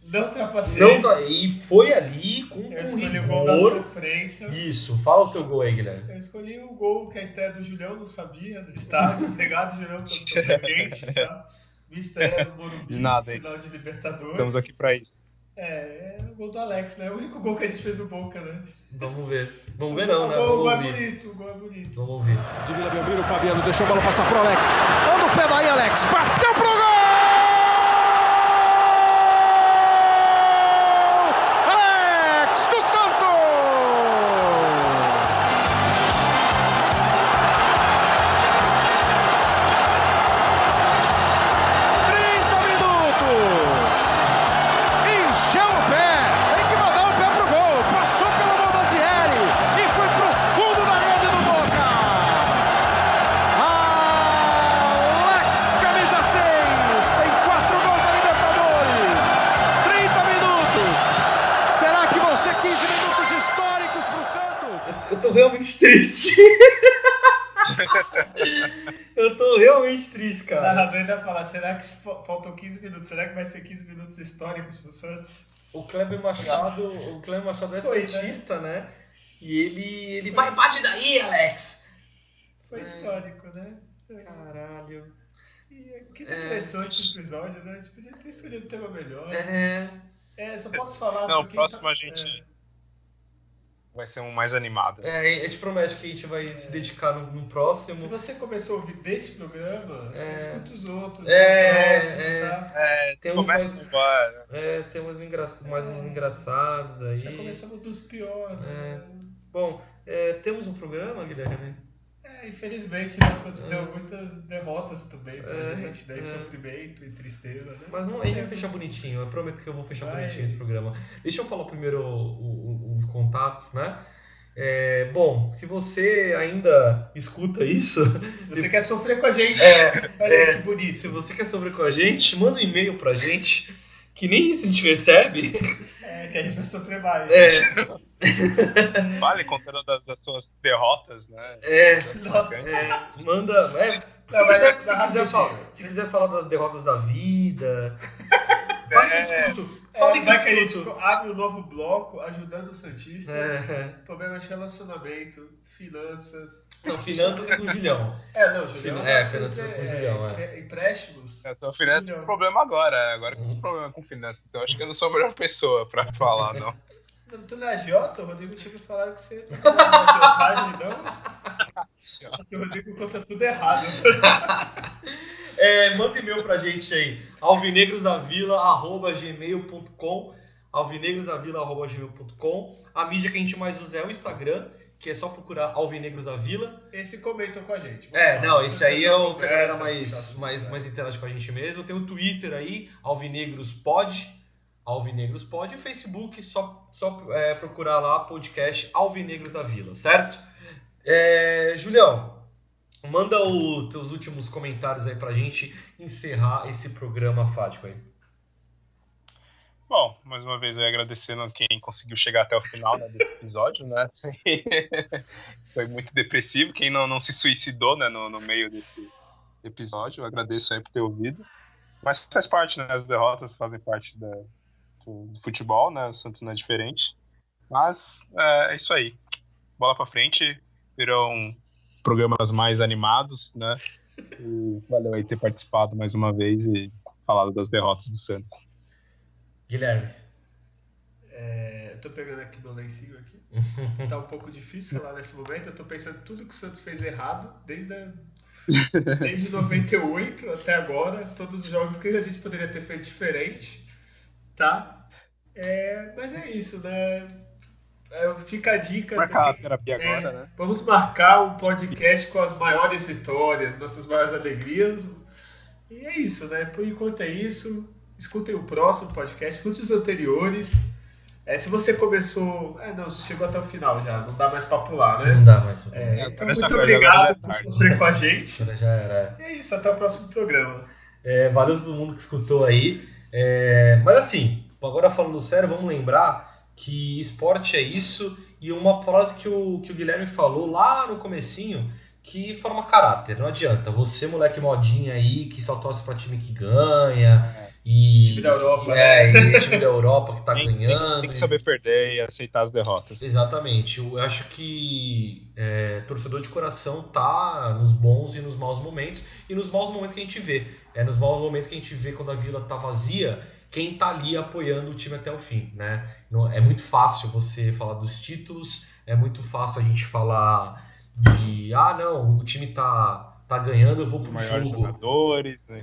Não trapacei. E foi ali com Eu escolhi o gol da sofrência. Isso, fala o teu gol aí, Guilherme. Eu escolhi o gol que a estreia do Julião não sabia, no estádio. Obrigado, Julião, pelo seu quente, tá? Minha estreia no Morumbi, final de Libertadores. Estamos aqui pra isso. É o gol do Alex, né? O único gol que a gente fez no Boca, né? Vamos ver. Vamos ver não, né? O Vamos gol é ouvir. bonito, o gol é bonito. Vamos ouvir. De Vila Belmiro, o Fabiano deixou a bola passar pro Alex. Manda o pé daí, Alex. Bateu pro gol! Alex do Santos! Encheu o pé, tem que mandar o pé pro gol, passou pelo Bondazieri e foi pro fundo da rede do Boca. Alex, camisa 6, tem 4 gols na Libertadores, 30 minutos. Será que vão ser 15 minutos históricos pro Santos? Eu tô realmente triste. Eu tô realmente triste, O cara. narrador ainda fala, será que faltam 15 minutos? Será que vai ser 15 minutos históricos pro Santos? O Kleber Machado é Foi, né? santista, né? E ele vai, bate daí, Alex. Foi histórico, né? Caralho. E que interessante esse episódio, né? A gente podia ter escolhido um tema melhor. Só posso falar... Não, o porque próximo a gente vai ser um mais animado. A gente promete que a gente vai se dedicar no próximo. Se você começou a ouvir deste programa, você escuta os outros. Tá? Tem uns Começa mais, no bar. tem uns mais uns engraçados aí. Já começamos dos piores. Bom, temos um programa, Guilherme? Infelizmente, o Santos deu muitas derrotas também pra gente, né? E sofrimento e tristeza, né? Mas a gente vai fechar bonitinho, eu prometo que eu vou fechar bonitinho esse programa. Deixa eu falar primeiro os contatos, né? Bom, se você ainda escuta isso... Se você quer sofrer com a gente, olha que bonito. Se você quer sofrer com a gente, manda um e-mail pra gente, que nem isso a gente recebe. Que a gente vai sofrer mais. Vale contando das suas derrotas, né? Manda... Se quiser falar das derrotas da vida... Fala que eu discuto. Fala que a gente abre um novo bloco ajudando o Santista. Problemas de relacionamento, finanças. Não, finanças é com o Julião. Julião. Finanças é com o Julião, Empréstimos. Eu tô finanças com problema agora. Agora eu tô com problema com finanças. Então acho que eu não sou a melhor pessoa pra falar, não. Tu não é agiota? O Rodrigo tinha me falado que você tá fazendo agiotagem, não? O Rodrigo conta tudo errado. Manda e-mail pra gente aí, alvinegrosdavila@gmail.com, alvinegrosdavila@gmail.com. A mídia que a gente mais usa é o Instagram, que é só procurar Alvinegros da Vila. Esse comentam com a gente. Esse aí é o que a galera mais interage com a gente mesmo. Tem o Twitter aí, AlvinegrosPod, AlvinegrosPod, e o Facebook, só procurar lá, podcast Alvinegros da Vila, certo? Julião, manda os teus últimos comentários aí pra gente encerrar esse programa fático aí. Bom, mais uma vez aí agradecendo quem conseguiu chegar até o final, né, desse episódio, né? Foi muito depressivo, quem não se suicidou, né, no meio desse episódio, eu agradeço aí por ter ouvido. Mas faz parte, né, as derrotas fazem parte do futebol, né, o Santos não é diferente. Mas é isso aí, bola pra frente, virão programas mais animados, né? E valeu aí ter participado mais uma vez e falado das derrotas do Santos. Guilherme. Eu tô pegando aqui meu lencinho aqui. Tá um pouco difícil falar nesse momento. Eu tô pensando tudo que o Santos fez errado desde 98 até agora. Todos os jogos que a gente poderia ter feito diferente, tá? Mas é isso, né? Fica a dica. Marcar a terapia agora, né? Vamos marcar um podcast com as maiores vitórias, nossas maiores alegrias. E é isso, né? Por enquanto é isso. Escutem o próximo podcast, escute os anteriores. Se você começou... chegou até o final já, não dá mais pra pular, né? Não dá mais pra pular. Então, muito obrigado por sofrer com a gente. Já era. É isso, até o próximo programa. Valeu todo mundo que escutou aí. Mas assim, agora falando sério, vamos lembrar que esporte é isso. E uma frase que o Guilherme falou lá no comecinho, que forma caráter. Não adianta. Você, moleque modinha aí, que só torce pra time que ganha. E time da Europa. E time da Europa que tá ganhando. Tem que saber perder e aceitar as derrotas. Exatamente. Eu acho que torcedor de coração tá nos bons e nos maus momentos. E nos maus momentos que a gente vê. Nos maus momentos que a gente vê quando a Vila tá vazia, quem tá ali apoiando o time até o fim, né? É muito fácil você falar dos títulos, é muito fácil a gente falar de não, o time tá ganhando, eu vou pro jogo. Jogadores, né?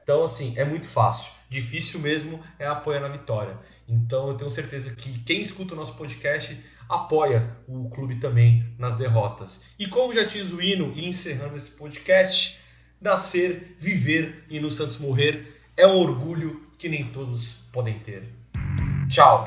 Então, assim, é muito fácil. Difícil mesmo é apoiar na vitória. Então, eu tenho certeza que quem escuta o nosso podcast apoia o clube também nas derrotas. E como já diz o hino, e encerrando esse podcast, nascer, viver e no Santos morrer é um orgulho que nem todos podem ter. Tchau!